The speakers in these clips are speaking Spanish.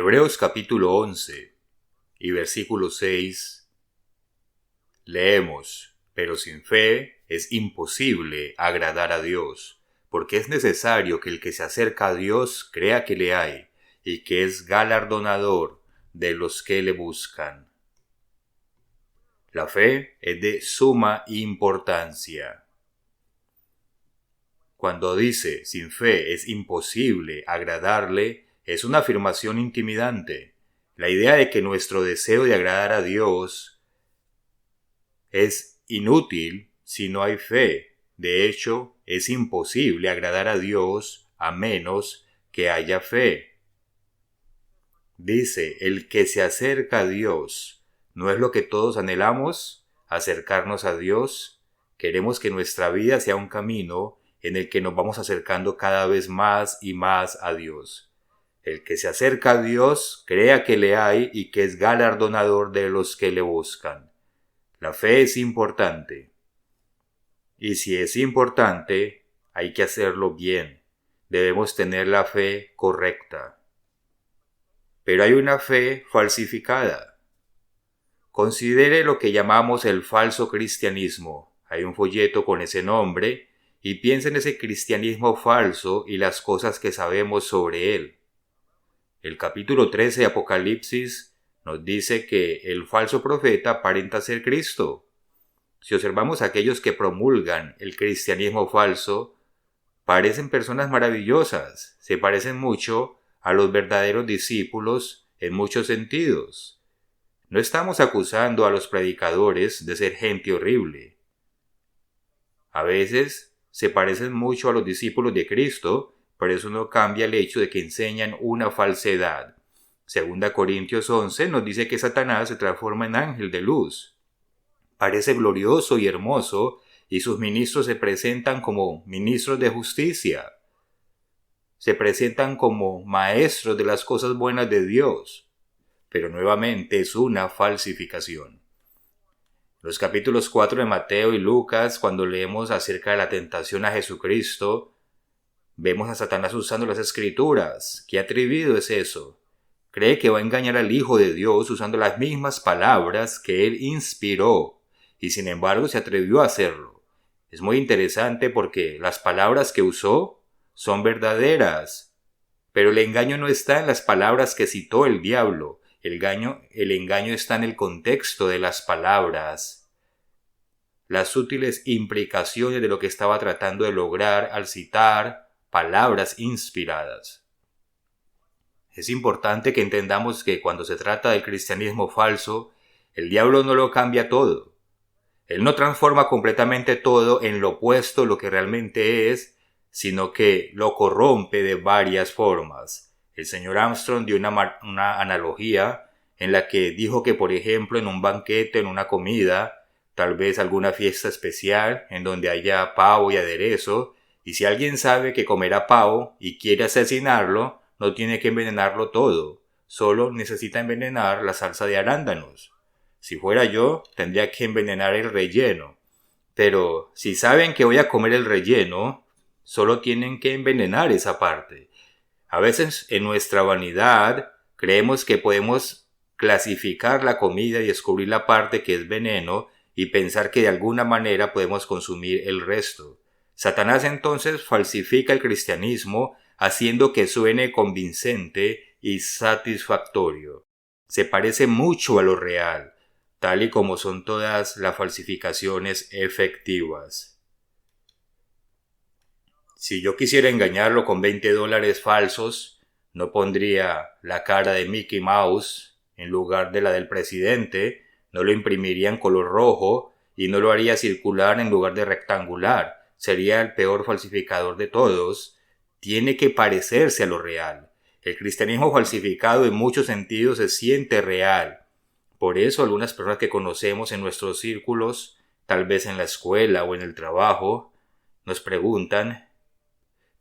Hebreos capítulo 11 y versículo 6 leemos: pero sin fe es imposible agradar a Dios, porque es necesario que el que se acerca a Dios crea que le hay, y que es galardonador de los que le buscan. La fe es de suma importancia. Cuando dice sin fe es imposible agradarle, es una afirmación intimidante. La idea de que nuestro deseo de agradar a Dios es inútil si no hay fe. De hecho, es imposible agradar a Dios a menos que haya fe. Dice, el que se acerca a Dios. ¿No es lo que todos anhelamos? Acercarnos a Dios. Queremos que nuestra vida sea un camino en el que nos vamos acercando cada vez más y más a Dios. El que se acerca a Dios crea que le hay y que es galardonador de los que le buscan. La fe es importante. Y si es importante, hay que hacerlo bien. Debemos tener la fe correcta. Pero hay una fe falsificada. Considere lo que llamamos el falso cristianismo. Hay un folleto con ese nombre y piensa en ese cristianismo falso y las cosas que sabemos sobre él. El capítulo 13 de Apocalipsis nos dice que el falso profeta aparenta ser Cristo. Si observamos a aquellos que promulgan el cristianismo falso, parecen personas maravillosas, se parecen mucho a los verdaderos discípulos en muchos sentidos. No estamos acusando a los predicadores de ser gente horrible. A veces se parecen mucho a los discípulos de Cristo, pero eso no cambia el hecho de que enseñan una falsedad. 2 Corintios 11 nos dice que Satanás se transforma en ángel de luz. Parece glorioso y hermoso, y sus ministros se presentan como ministros de justicia. Se presentan como maestros de las cosas buenas de Dios. Pero nuevamente es una falsificación. Los capítulos 4 de Mateo y Lucas, cuando leemos acerca de la tentación a Jesucristo, vemos a Satanás usando las escrituras. ¿Qué atrevido es eso? Cree que va a engañar al Hijo de Dios usando las mismas palabras que él inspiró, y sin embargo se atrevió a hacerlo. Es muy interesante porque las palabras que usó son verdaderas, pero el engaño no está en las palabras que citó el diablo. El engaño está en el contexto de las palabras, las sutiles implicaciones de lo que estaba tratando de lograr al citar palabras inspiradas. Es importante que entendamos que cuando se trata del cristianismo falso, el diablo no lo cambia todo. Él no transforma completamente todo en lo opuesto a lo que realmente es, sino que lo corrompe de varias formas. El señor Armstrong dio una analogía en la que dijo que, por ejemplo, en un banquete, en una comida, tal vez alguna fiesta especial en donde haya pavo y aderezo, y si alguien sabe que comerá pavo y quiere asesinarlo, no tiene que envenenarlo todo, solo necesita envenenar la salsa de arándanos. Si fuera yo, tendría que envenenar el relleno. Pero si saben que voy a comer el relleno, solo tienen que envenenar esa parte. A veces en nuestra vanidad creemos que podemos clasificar la comida y descubrir la parte que es veneno y pensar que de alguna manera podemos consumir el resto. Satanás entonces falsifica el cristianismo haciendo que suene convincente y satisfactorio. Se parece mucho a lo real, tal y como son todas las falsificaciones efectivas. Si yo quisiera engañarlo con $20 falsos, no pondría la cara de Mickey Mouse en lugar de la del presidente, no lo imprimiría en color rojo y no lo haría circular en lugar de rectangular. Sería el peor falsificador de todos. Tiene que parecerse a lo real. El cristianismo falsificado en muchos sentidos se siente real. Por eso algunas personas que conocemos en nuestros círculos, tal vez en la escuela o en el trabajo, nos preguntan: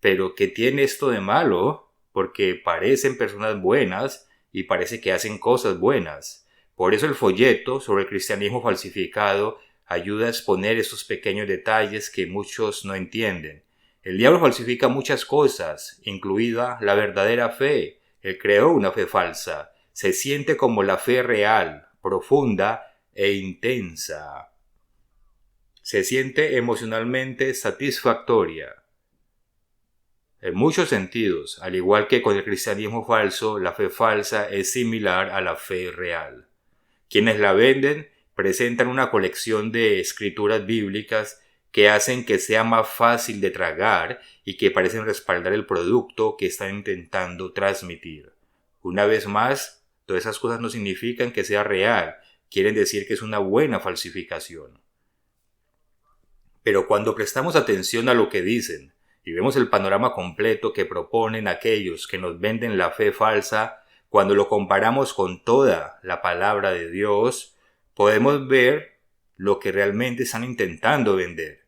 ¿pero qué tiene esto de malo? Porque parecen personas buenas y parece que hacen cosas buenas. Por eso el folleto sobre el cristianismo falsificado ayuda a exponer esos pequeños detalles que muchos no entienden. El diablo falsifica muchas cosas, incluida la verdadera fe. Él creó una fe falsa. Se siente como la fe real, profunda e intensa. Se siente emocionalmente satisfactoria. En muchos sentidos, al igual que con el cristianismo falso, la fe falsa es similar a la fe real. Quienes la venden presentan una colección de escrituras bíblicas que hacen que sea más fácil de tragar y que parecen respaldar el producto que están intentando transmitir. Una vez más, todas esas cosas no significan que sea real, quieren decir que es una buena falsificación. Pero cuando prestamos atención a lo que dicen y vemos el panorama completo que proponen aquellos que nos venden la fe falsa, cuando lo comparamos con toda la palabra de Dios, podemos ver lo que realmente están intentando vender.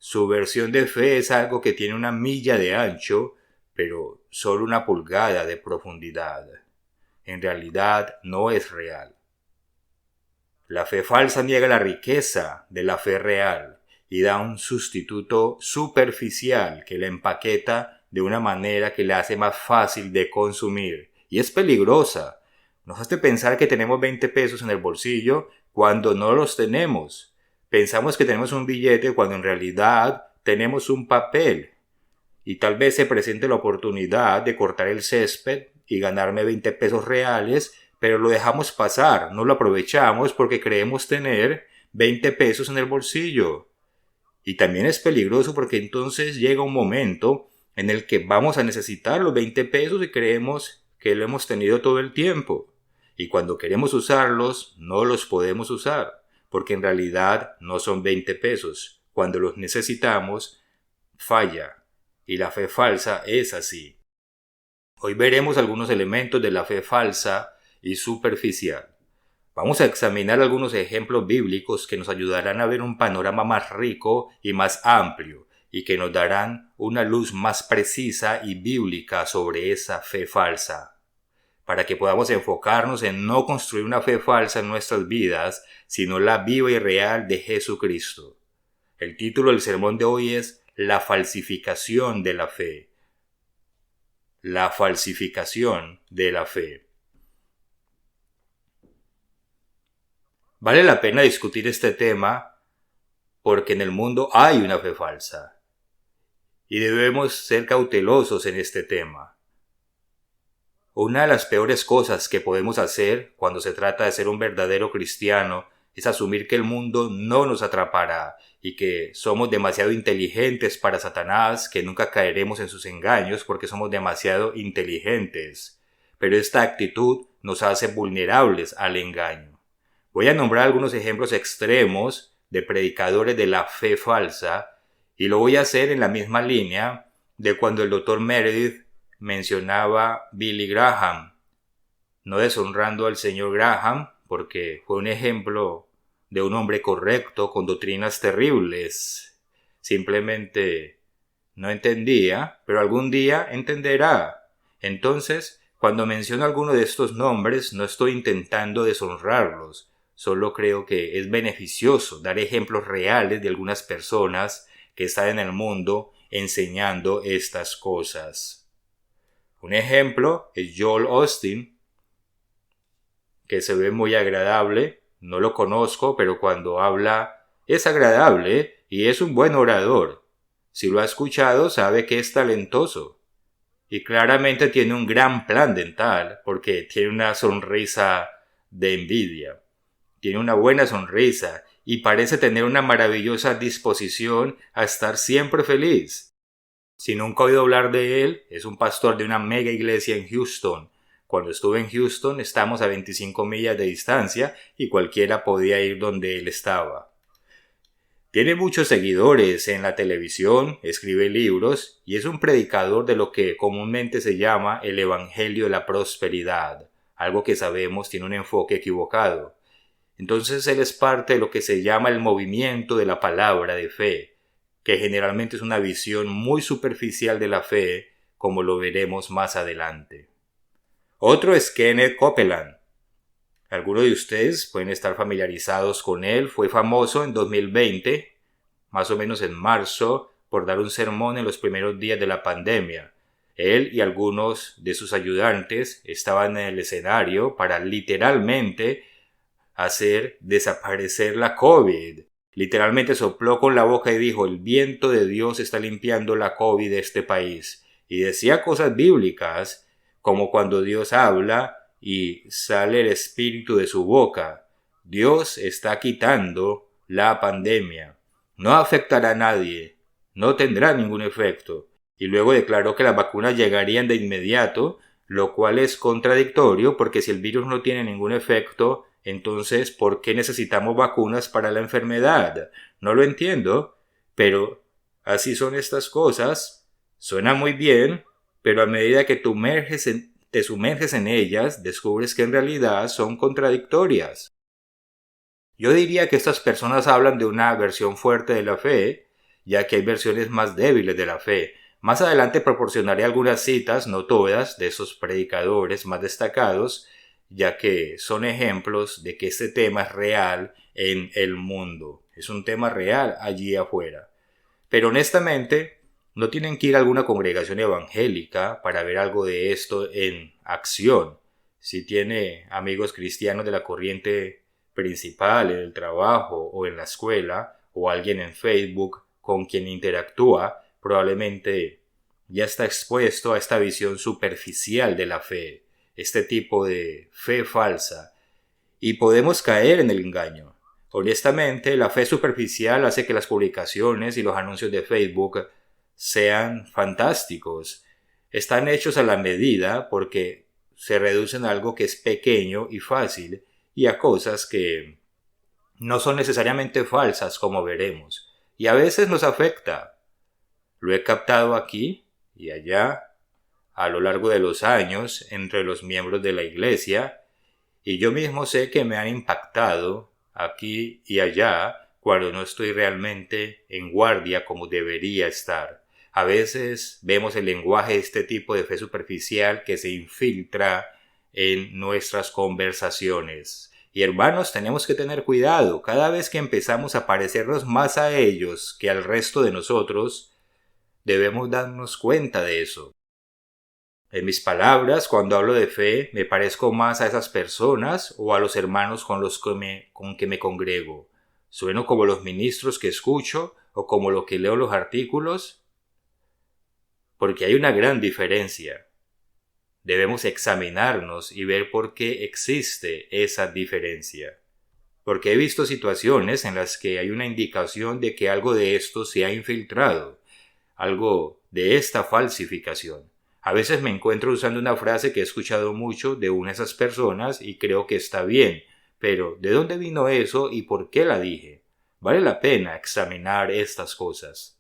Su versión de fe es algo que tiene 1 milla de ancho, pero solo 1 pulgada de profundidad. En realidad no es real. La fe falsa niega la riqueza de la fe real y da un sustituto superficial que la empaqueta de una manera que la hace más fácil de consumir. Y es peligrosa. Nos hace pensar que tenemos 20 pesos en el bolsillo cuando no los tenemos. Pensamos que tenemos un billete cuando en realidad tenemos un papel. Y tal vez se presente la oportunidad de cortar el césped y ganarme 20 pesos reales, pero lo dejamos pasar, no lo aprovechamos porque creemos tener 20 pesos en el bolsillo. Y también es peligroso porque entonces llega un momento en el que vamos a necesitar los 20 pesos y creemos que lo hemos tenido todo el tiempo. Y cuando queremos usarlos, no los podemos usar, porque en realidad no son 20 pesos. Cuando los necesitamos, falla. Y la fe falsa es así. Hoy veremos algunos elementos de la fe falsa y superficial. Vamos a examinar algunos ejemplos bíblicos que nos ayudarán a ver un panorama más rico y más amplio y que nos darán una luz más precisa y bíblica sobre esa fe falsa, para que podamos enfocarnos en no construir una fe falsa en nuestras vidas, sino la viva y real de Jesucristo. El título del sermón de hoy es La falsificación de la fe. La falsificación de la fe. Vale la pena discutir este tema porque en el mundo hay una fe falsa y debemos ser cautelosos en este tema. Una de las peores cosas que podemos hacer cuando se trata de ser un verdadero cristiano es asumir que el mundo no nos atrapará y que somos demasiado inteligentes para Satanás, que nunca caeremos en sus engaños porque somos demasiado inteligentes. Pero esta actitud nos hace vulnerables al engaño. Voy a nombrar algunos ejemplos extremos de predicadores de la fe falsa y lo voy a hacer en la misma línea de cuando el Dr. Meredith mencionaba Billy Graham, no deshonrando al señor Graham porque fue un ejemplo de un hombre correcto con doctrinas terribles. Simplemente no entendía, pero algún día entenderá. Entonces, cuando menciono alguno de estos nombres, no estoy intentando deshonrarlos. Solo creo que es beneficioso dar ejemplos reales de algunas personas que están en el mundo enseñando estas cosas. Un ejemplo es Joel Osteen, que se ve muy agradable. No lo conozco, pero cuando habla es agradable y es un buen orador. Si lo ha escuchado, sabe que es talentoso. Y claramente tiene un gran plan dental porque tiene una sonrisa de envidia. Tiene una buena sonrisa y parece tener una maravillosa disposición a estar siempre feliz. Si nunca he oído hablar de él, es un pastor de una mega iglesia en Houston. Cuando estuve en Houston estamos a 25 millas de distancia y cualquiera podía ir donde él estaba. Tiene muchos seguidores en la televisión, escribe libros y es un predicador de lo que comúnmente se llama el Evangelio de la Prosperidad, algo que sabemos tiene un enfoque equivocado. Entonces él es parte de lo que se llama el movimiento de la palabra de fe, que generalmente es una visión muy superficial de la fe, como lo veremos más adelante. Otro es Kenneth Copeland. Algunos de ustedes pueden estar familiarizados con él. Fue famoso en 2020, más o menos en marzo, por dar un sermón en los primeros días de la pandemia. Él y algunos de sus ayudantes estaban en el escenario para literalmente hacer desaparecer la COVID. Literalmente sopló con la boca y dijo: el viento de Dios está limpiando la COVID de este país. Y decía cosas bíblicas, como cuando Dios habla y sale el espíritu de su boca. Dios está quitando la pandemia. No afectará a nadie, no tendrá ningún efecto. Y luego declaró que las vacunas llegarían de inmediato, lo cual es contradictorio porque si el virus no tiene ningún efecto, entonces ¿por qué necesitamos vacunas para la enfermedad? No lo entiendo, pero así son estas cosas. Suena muy bien, pero a medida que te sumerges en ellas, descubres que en realidad son contradictorias. Yo diría que estas personas hablan de una versión fuerte de la fe, ya que hay versiones más débiles de la fe. Más adelante proporcionaré algunas citas, no todas, de esos predicadores más destacados, ya que son ejemplos de que este tema es real en el mundo. Es un tema real allí afuera. Pero honestamente, no tienen que ir a alguna congregación evangélica para ver algo de esto en acción. Si tiene amigos cristianos de la corriente principal en el trabajo o en la escuela, o alguien en Facebook con quien interactúa, probablemente ya está expuesto a esta visión superficial de la fe, este tipo de fe falsa, y podemos caer en el engaño. Honestamente, la fe superficial hace que las publicaciones y los anuncios de Facebook sean fantásticos. Están hechos a la medida porque se reducen a algo que es pequeño y fácil y a cosas que no son necesariamente falsas, como veremos. Y a veces nos afecta. Lo he captado aquí y allá a lo largo de los años entre los miembros de la iglesia, y yo mismo sé que me han impactado aquí y allá cuando no estoy realmente en guardia como debería estar. A veces vemos el lenguaje de este tipo de fe superficial que se infiltra en nuestras conversaciones. Y hermanos, tenemos que tener cuidado. Cada vez que empezamos a parecernos más a ellos que al resto de nosotros, debemos darnos cuenta de eso. En mis palabras, cuando hablo de fe, me parezco más a esas personas o a los hermanos con que me congrego. ¿Sueno como los ministros que escucho o como lo que leo en los artículos? Porque hay una gran diferencia. Debemos examinarnos y ver por qué existe esa diferencia. Porque he visto situaciones en las que hay una indicación de que algo de esto se ha infiltrado, algo de esta falsificación. A veces me encuentro usando una frase que he escuchado mucho de una de esas personas y creo que está bien, pero ¿de dónde vino eso y por qué la dije? Vale la pena examinar estas cosas.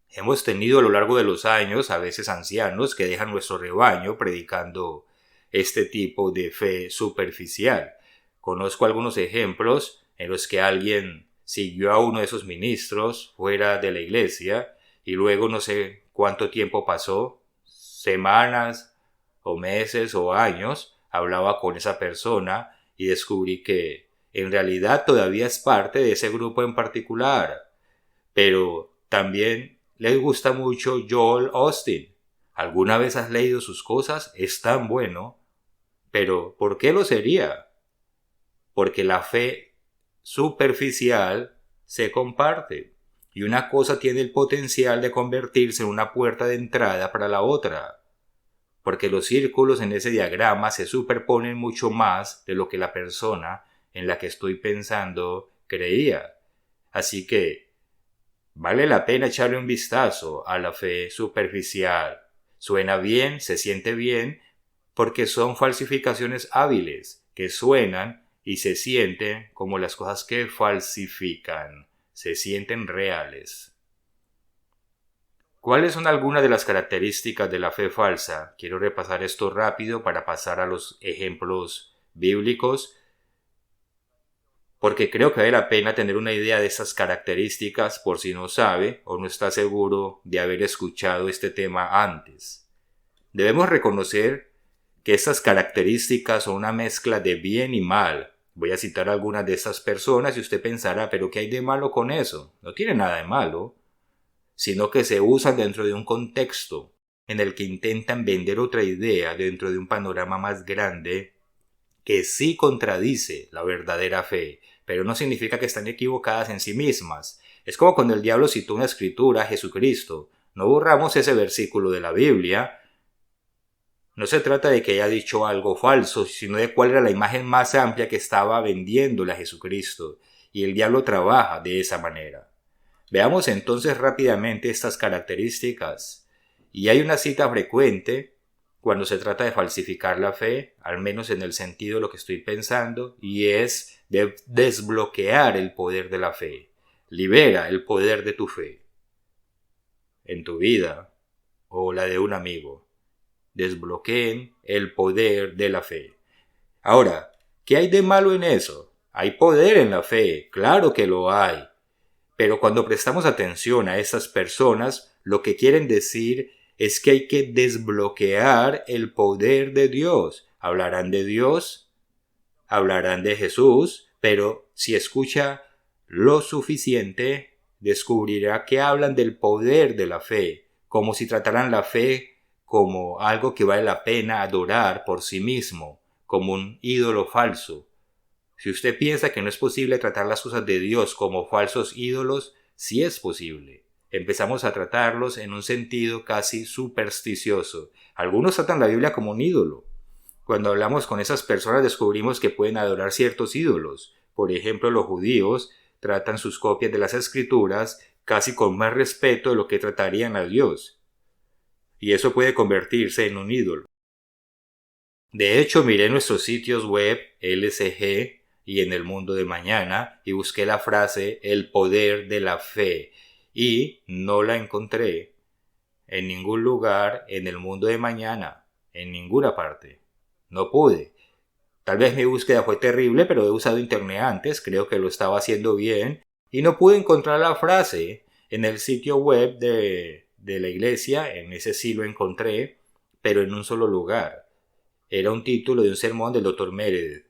Hemos tenido a lo largo de los años a veces ancianos que dejan nuestro rebaño predicando este tipo de fe superficial. Conozco algunos ejemplos en los que alguien siguió a uno de esos ministros fuera de la iglesia y luego no sé cuánto tiempo pasó, semanas o meses o años, hablaba con esa persona y descubrí que en realidad todavía es parte de ese grupo en particular. Pero también les gusta mucho Joel Austin. ¿Alguna vez has leído sus cosas? Es tan bueno. Pero ¿por qué lo sería? Porque la fe superficial se comparte. Y una cosa tiene el potencial de convertirse en una puerta de entrada para la otra, porque los círculos en ese diagrama se superponen mucho más de lo que la persona en la que estoy pensando creía. Así que vale la pena echarle un vistazo a la fe superficial. Suena bien, se siente bien, porque son falsificaciones hábiles que suenan y se sienten como las cosas que falsifican. Se sienten reales. ¿Cuáles son algunas de las características de la fe falsa? Quiero repasar esto rápido para pasar a los ejemplos bíblicos, porque creo que vale la pena tener una idea de esas características por si no sabe o no está seguro de haber escuchado este tema antes. Debemos reconocer que estas características son una mezcla de bien y mal. Voy a citar algunas de estas personas y usted pensará, ¿pero qué hay de malo con eso? No tiene nada de malo, sino que se usan dentro de un contexto. en el que intentan vender otra idea dentro de un panorama más grande que sí contradice la verdadera fe, pero no significa que están equivocadas en sí mismas. Es como cuando el diablo citó una escritura a Jesucristo. No borramos ese versículo de la Biblia. No se trata de que haya dicho algo falso, sino de cuál era la imagen más amplia que estaba vendiéndole a Jesucristo. Y el diablo trabaja de esa manera. Veamos entonces rápidamente estas características. Y hay una cita frecuente cuando se trata de falsificar la fe, al menos en el sentido de lo que estoy pensando, y es de desbloquear el poder de la fe. Libera el poder de tu fe en tu vida o la de un amigo. Desbloqueen el poder de la fe. Ahora, ¿qué hay de malo en eso? Hay poder en la fe, claro que lo hay. Pero cuando prestamos atención a estas personas, lo que quieren decir es que hay que desbloquear el poder de Dios. Hablarán de Dios, hablarán de Jesús, pero si escucha lo suficiente, descubrirá que hablan del poder de la fe, como si trataran la fe como algo que vale la pena adorar por sí mismo, como un ídolo falso. Si usted piensa que no es posible tratar las cosas de Dios como falsos ídolos, sí es posible. Empezamos a tratarlos en un sentido casi supersticioso. Algunos tratan la Biblia como un ídolo. Cuando hablamos con esas personas descubrimos que pueden adorar ciertos ídolos. Por ejemplo, los judíos tratan sus copias de las Escrituras casi con más respeto de lo que tratarían a Dios. Y eso puede convertirse en un ídolo. De hecho, miré nuestros sitios web LCG y en el mundo de mañana y busqué la frase el poder de la fe y no la encontré en ningún lugar en el mundo de mañana, en ninguna parte. No pude. Tal vez mi búsqueda fue terrible, pero he usado internet antes, creo que lo estaba haciendo bien y no pude encontrar la frase en el sitio web de la iglesia, en ese sí lo encontré, pero en un solo lugar. Era un título de un sermón del Dr. Meredith.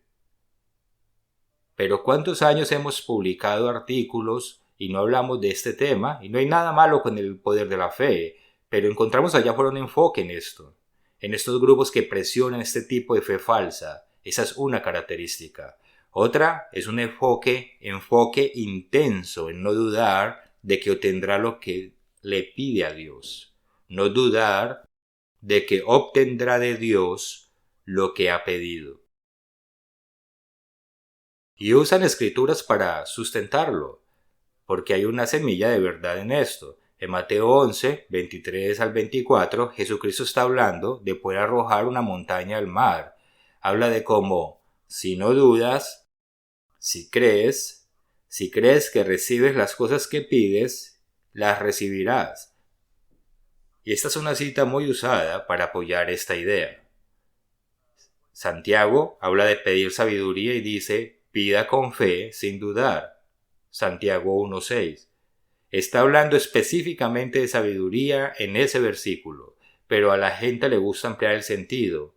Pero ¿cuántos años hemos publicado artículos y no hablamos de este tema? Y no hay nada malo con el poder de la fe, pero encontramos allá afuera un enfoque en esto, en estos grupos que presionan este tipo de fe falsa. Esa es una característica. Otra es un enfoque intenso en no dudar de que obtendrá lo que le pide a Dios. No dudar de que obtendrá de Dios lo que ha pedido. Y usan escrituras para sustentarlo, porque hay una semilla de verdad en esto. En Mateo 11, 23 al 24, Jesucristo está hablando de poder arrojar una montaña al mar. Habla de cómo, si no dudas, si crees que recibes las cosas que pides, las recibirás. Y esta es una cita muy usada para apoyar esta idea. Santiago habla de pedir sabiduría y dice, pida con fe sin dudar. Santiago 1:6. Está hablando específicamente de sabiduría en ese versículo, pero a la gente le gusta ampliar el sentido.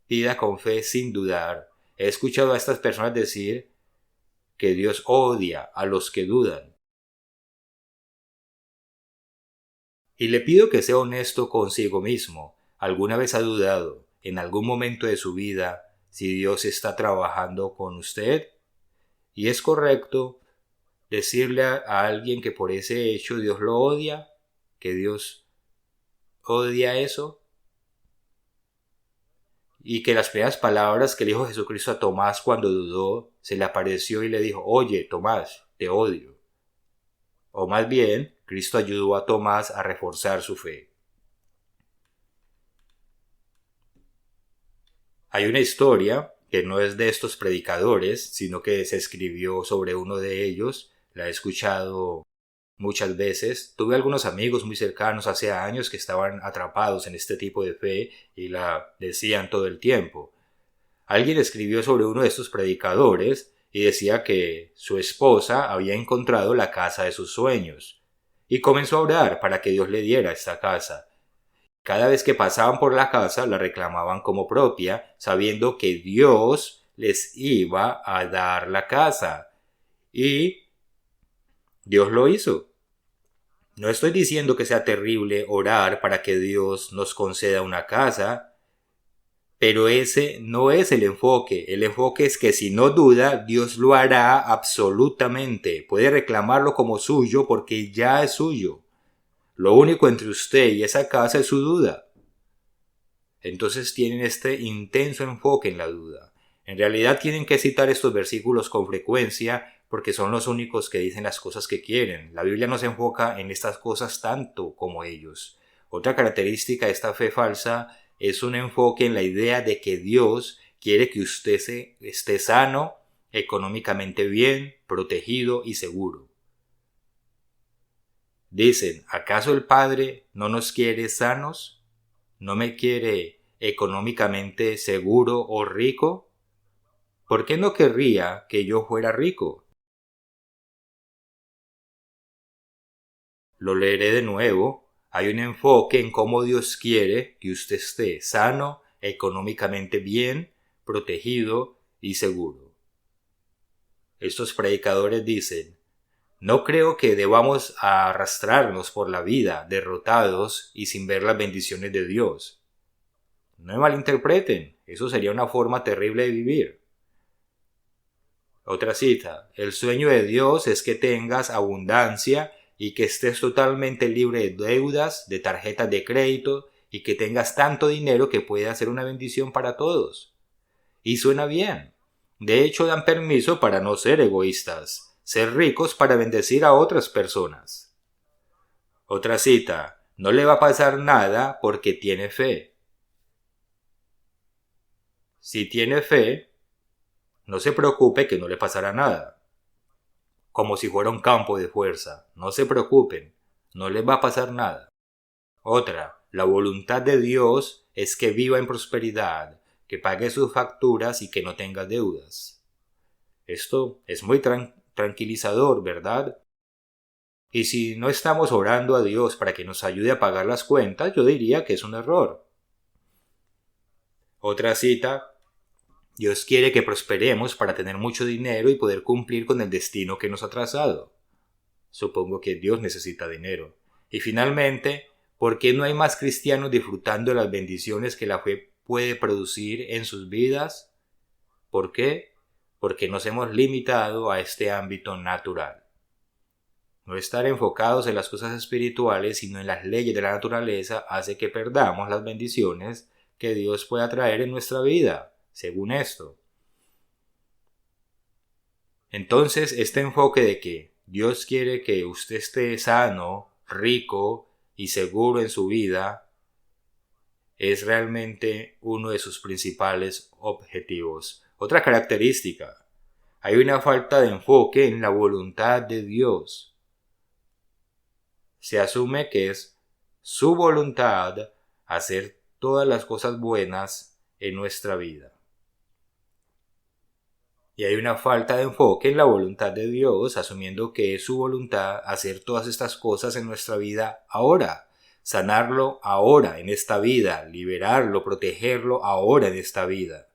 Pida con fe sin dudar. He escuchado a estas personas decir que Dios odia a los que dudan. Y le pido que sea honesto consigo mismo. ¿Alguna vez ha dudado, en algún momento de su vida, si Dios está trabajando con usted? ¿Y es correcto decirle a alguien que por ese hecho Dios lo odia? ¿Que Dios odia eso? Y que las primeras palabras que le dijo Jesucristo a Tomás cuando dudó, se le apareció y le dijo, oye, Tomás, te odio. O más bien, Cristo ayudó a Tomás a reforzar su fe. Hay una historia que no es de estos predicadores, sino que se escribió sobre uno de ellos. La he escuchado muchas veces. Tuve algunos amigos muy cercanos hace años que estaban atrapados en este tipo de fe y la decían todo el tiempo. Alguien escribió sobre uno de estos predicadores y decía que su esposa había encontrado la casa de sus sueños y comenzó a orar para que Dios le diera esta casa. Cada vez que pasaban por la casa la reclamaban como propia, sabiendo que Dios les iba a dar la casa. Y Dios lo hizo. No estoy diciendo que sea terrible orar para que Dios nos conceda una casa, pero ese no es el enfoque. El enfoque es que si no duda, Dios lo hará absolutamente. Puede reclamarlo como suyo porque ya es suyo. Lo único entre usted y esa casa es su duda. Entonces tienen este intenso enfoque en la duda. En realidad tienen que citar estos versículos con frecuencia porque son los únicos que dicen las cosas que quieren. La Biblia no se enfoca en estas cosas tanto como ellos. Otra característica de esta fe falsa es un enfoque en la idea de que Dios quiere que usted esté sano, económicamente bien, protegido y seguro. Dicen, ¿acaso el Padre no nos quiere sanos? ¿No me quiere económicamente seguro o rico? ¿Por qué no querría que yo fuera rico? Lo leeré de nuevo. Hay un enfoque en cómo Dios quiere que usted esté sano, económicamente bien, protegido y seguro. Estos predicadores dicen, no creo que debamos arrastrarnos por la vida derrotados y sin ver las bendiciones de Dios. No me malinterpreten, eso sería una forma terrible de vivir. Otra cita, el sueño de Dios es que tengas abundancia y que estés totalmente libre de deudas, de tarjetas de crédito y que tengas tanto dinero que pueda ser una bendición para todos. Y suena bien. De hecho, dan permiso para no ser egoístas, ser ricos para bendecir a otras personas. Otra cita, no le va a pasar nada porque tiene fe. Si tiene fe, no se preocupe que no le pasará nada. Como si fuera un campo de fuerza. No se preocupen, no les va a pasar nada. Otra, la voluntad de Dios es que viva en prosperidad, que pague sus facturas y que no tenga deudas. Esto es muy tranquilizador, ¿verdad? Y si no estamos orando a Dios para que nos ayude a pagar las cuentas, yo diría que es un error. Otra cita, Dios quiere que prosperemos para tener mucho dinero y poder cumplir con el destino que nos ha trazado. Supongo que Dios necesita dinero. Y finalmente, ¿por qué no hay más cristianos disfrutando de las bendiciones que la fe puede producir en sus vidas? ¿Por qué? Porque nos hemos limitado a este ámbito natural. No estar enfocados en las cosas espirituales, sino en las leyes de la naturaleza, hace que perdamos las bendiciones que Dios pueda traer en nuestra vida, según esto. Entonces, este enfoque de que Dios quiere que usted esté sano, rico y seguro en su vida es realmente uno de sus principales objetivos. Otra característica, hay una falta de enfoque en la voluntad de Dios. Se asume que es su voluntad hacer todas las cosas buenas en nuestra vida. Y hay una falta de enfoque en la voluntad de Dios, asumiendo que es su voluntad hacer todas estas cosas en nuestra vida ahora, sanarlo ahora en esta vida, liberarlo, protegerlo ahora en esta vida.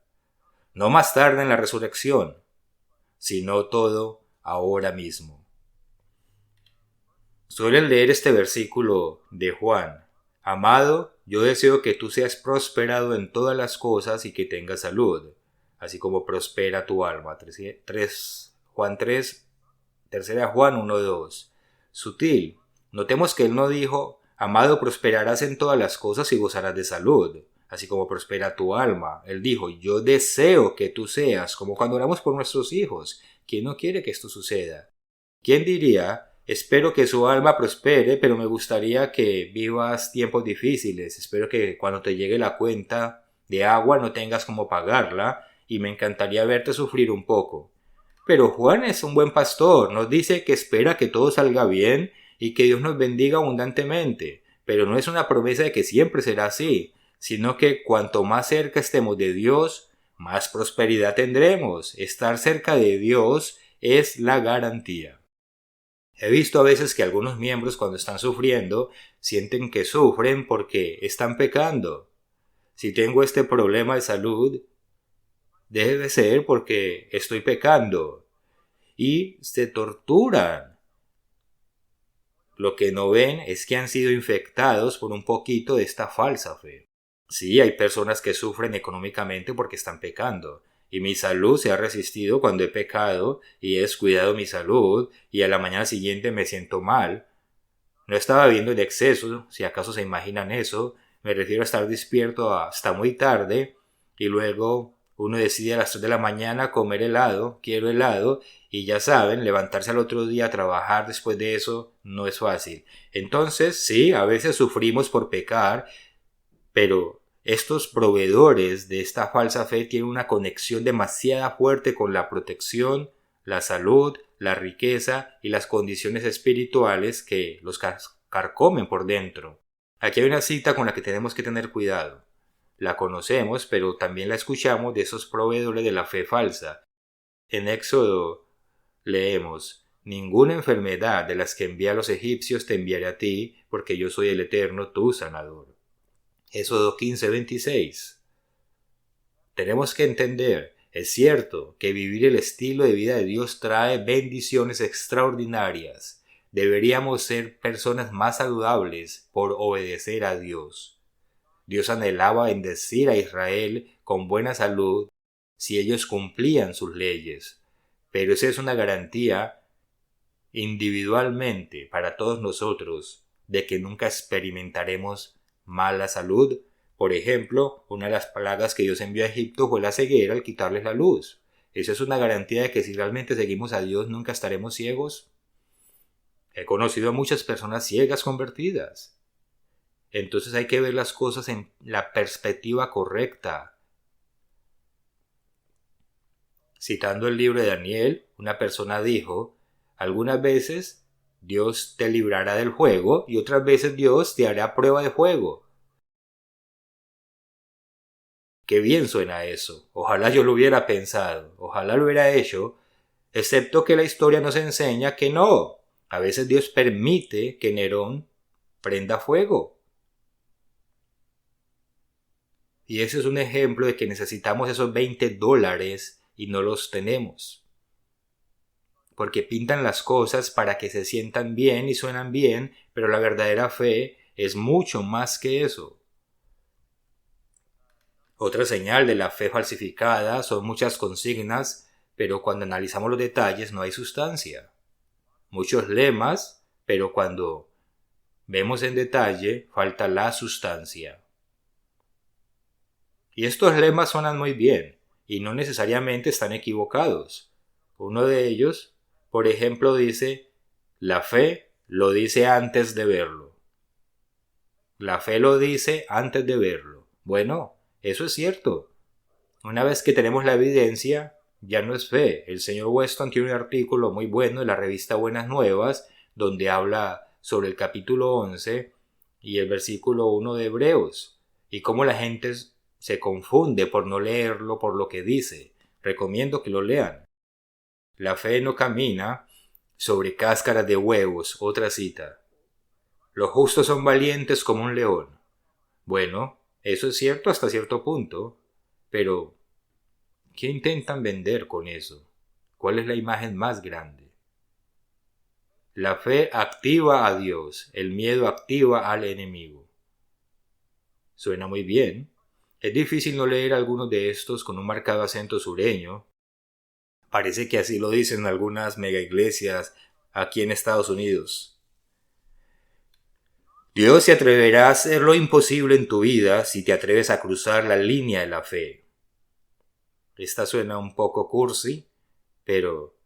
No más tarde en la resurrección, sino todo ahora mismo. Suelen leer este versículo de Juan. Amado, yo deseo que tú seas prosperado en todas las cosas y que tengas salud, así como prospera tu alma. Juan 3, 3 Juan 1:2. Sutil. Notemos que él no dijo, amado, prosperarás en todas las cosas y gozarás de salud, así como prospera tu alma. Él dijo, yo deseo que tú seas, como cuando oramos por nuestros hijos. ¿Quién no quiere que esto suceda? ¿Quién diría, espero que su alma prospere, pero me gustaría que vivas tiempos difíciles? Espero que cuando te llegue la cuenta de agua no tengas cómo pagarla y me encantaría verte sufrir un poco. Pero Juan es un buen pastor, nos dice que espera que todo salga bien y que Dios nos bendiga abundantemente, pero no es una promesa de que siempre será así, sino que cuanto más cerca estemos de Dios, más prosperidad tendremos. Estar cerca de Dios es la garantía. He visto a veces que algunos miembros cuando están sufriendo sienten que sufren porque están pecando. Si tengo este problema de salud, debe ser porque estoy pecando. Y se torturan. Lo que no ven es que han sido infectados por un poquito de esta falsa fe. Sí, hay personas que sufren económicamente porque están pecando, y mi salud se ha resistido cuando he pecado y he descuidado mi salud, y a la mañana siguiente me siento mal. No estaba viendo en exceso, si acaso se imaginan eso, me refiero a estar despierto hasta muy tarde, y luego uno decide a las 3 de la mañana comer helado, quiero helado, y ya saben, levantarse al otro día a trabajar después de eso no es fácil. Entonces, sí, a veces sufrimos por pecar, pero estos proveedores de esta falsa fe tienen una conexión demasiado fuerte con la protección, la salud, la riqueza y las condiciones espirituales que los carcomen por dentro. Aquí hay una cita con la que tenemos que tener cuidado. La conocemos, pero también la escuchamos de esos proveedores de la fe falsa. En Éxodo leemos: ninguna enfermedad de las que envía a los egipcios te enviaré a ti, porque yo soy el Eterno, tu sanador. Éxodo 15:26. Tenemos que entender, es cierto que vivir el estilo de vida de Dios trae bendiciones extraordinarias. Deberíamos ser personas más saludables por obedecer a Dios. Dios anhelaba bendecir a Israel con buena salud si ellos cumplían sus leyes, pero esa es una garantía individualmente para todos nosotros de que nunca experimentaremos mala salud. Por ejemplo, una de las plagas que Dios envió a Egipto fue la ceguera al quitarles la luz. Esa es una garantía de que si realmente seguimos a Dios nunca estaremos ciegos. He conocido a muchas personas ciegas convertidas. Entonces hay que ver las cosas en la perspectiva correcta. Citando el libro de Daniel, una persona dijo: algunas veces Dios te librará del fuego y otras veces Dios te hará prueba de fuego. Qué bien suena eso. Ojalá yo lo hubiera pensado, ojalá lo hubiera hecho, excepto que la historia nos enseña que no. A veces Dios permite que Nerón prenda fuego. Y ese es un ejemplo de que necesitamos esos $20 y no los tenemos. Porque pintan las cosas para que se sientan bien y suenan bien, pero la verdadera fe es mucho más que eso. Otra señal de la fe falsificada son muchas consignas, pero cuando analizamos los detalles no hay sustancia. Muchos lemas, pero cuando vemos en detalle falta la sustancia. Y estos lemas suenan muy bien, y no necesariamente están equivocados. Uno de ellos, por ejemplo, dice: la fe lo dice antes de verlo. La fe lo dice antes de verlo. Bueno, eso es cierto. Una vez que tenemos la evidencia, ya no es fe. El señor Weston tiene un artículo muy bueno en la revista Buenas Nuevas, donde habla sobre el capítulo 11 y el versículo 1 de Hebreos, y cómo la gente se confunde por no leerlo por lo que dice. Recomiendo que lo lean. La fe no camina sobre cáscaras de huevos. Otra cita. Los justos son valientes como un león. Bueno, eso es cierto hasta cierto punto, pero ¿qué intentan vender con eso? ¿Cuál es la imagen más grande? La fe activa a Dios, el miedo activa al enemigo. Suena muy bien. Es difícil no leer algunos de estos con un marcado acento sureño. Parece que así lo dicen algunas mega iglesias aquí en Estados Unidos. Dios se atreverá a hacer lo imposible en tu vida si te atreves a cruzar la línea de la fe. Esta suena un poco cursi, pero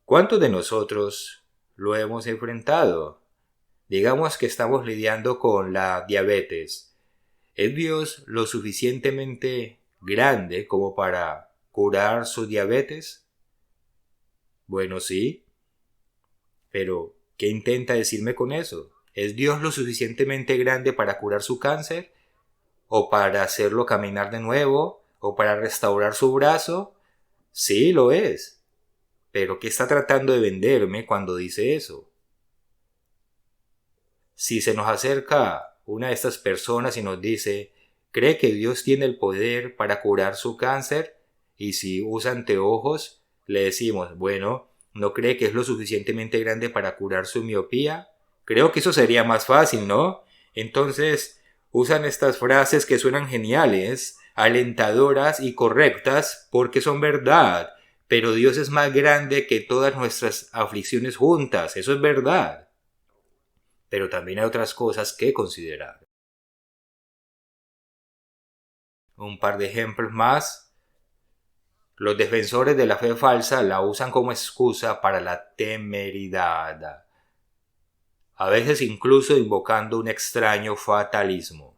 ¿cuántos de nosotros lo hemos enfrentado? Digamos que estamos lidiando con la diabetes. ¿Es Dios lo suficientemente grande como para curar su diabetes? Bueno, sí, pero ¿qué intenta decirme con eso? ¿Es Dios lo suficientemente grande para curar su cáncer? ¿O para hacerlo caminar de nuevo? ¿O para restaurar su brazo? Sí, lo es. Pero ¿qué está tratando de venderme cuando dice eso? Si se nos acerca una de estas personas y nos dice: ¿cree que Dios tiene el poder para curar su cáncer? Y si usa anteojos, le decimos: bueno, ¿no cree que es lo suficientemente grande para curar su miopía? Creo que eso sería más fácil, ¿no? Entonces, usan estas frases que suenan geniales, alentadoras y correctas porque son verdad. Pero Dios es más grande que todas nuestras aflicciones juntas, eso es verdad. Pero también hay otras cosas que considerar. Un par de ejemplos más. Los defensores de la fe falsa la usan como excusa para la temeridad, a veces incluso invocando un extraño fatalismo.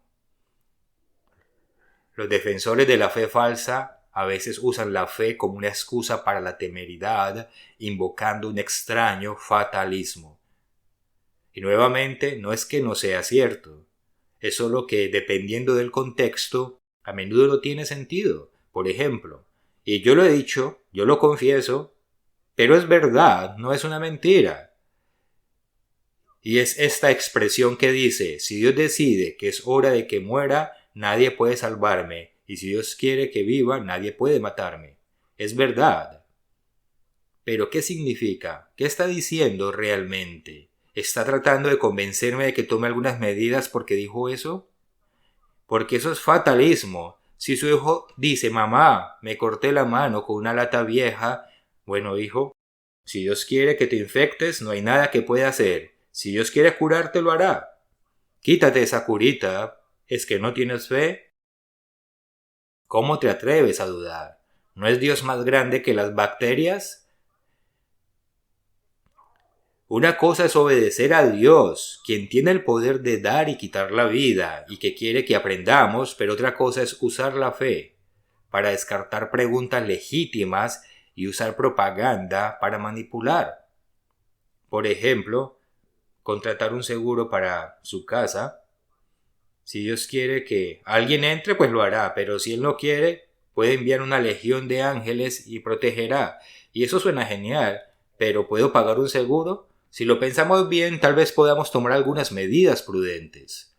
Los defensores de la fe falsa a veces usan la fe como una excusa para la temeridad, invocando un extraño fatalismo. Y nuevamente, no es que no sea cierto, es solo que dependiendo del contexto, a menudo no tiene sentido. Por ejemplo, y yo lo he dicho, yo lo confieso, pero es verdad, no es una mentira. Y es esta expresión que dice, si Dios decide que es hora de que muera, nadie puede salvarme, y si Dios quiere que viva, nadie puede matarme. Es verdad. Pero ¿qué significa? ¿Qué está diciendo realmente? ¿Está tratando de convencerme de que tome algunas medidas porque dijo eso? Porque eso es fatalismo. Si su hijo dice, mamá, me corté la mano con una lata vieja, bueno, hijo, si Dios quiere que te infectes, no hay nada que pueda hacer. Si Dios quiere curarte, lo hará. Quítate esa curita. ¿Es que no tienes fe? ¿Cómo te atreves a dudar? ¿No es Dios más grande que las bacterias? Una cosa es obedecer a Dios, quien tiene el poder de dar y quitar la vida, y que quiere que aprendamos, pero otra cosa es usar la fe para descartar preguntas legítimas y usar propaganda para manipular. Por ejemplo, contratar un seguro para su casa. Si Dios quiere que alguien entre, pues lo hará, pero si Él no quiere, puede enviar una legión de ángeles y protegerá. Y eso suena genial, pero ¿puedo pagar un seguro? Si lo pensamos bien, tal vez podamos tomar algunas medidas prudentes.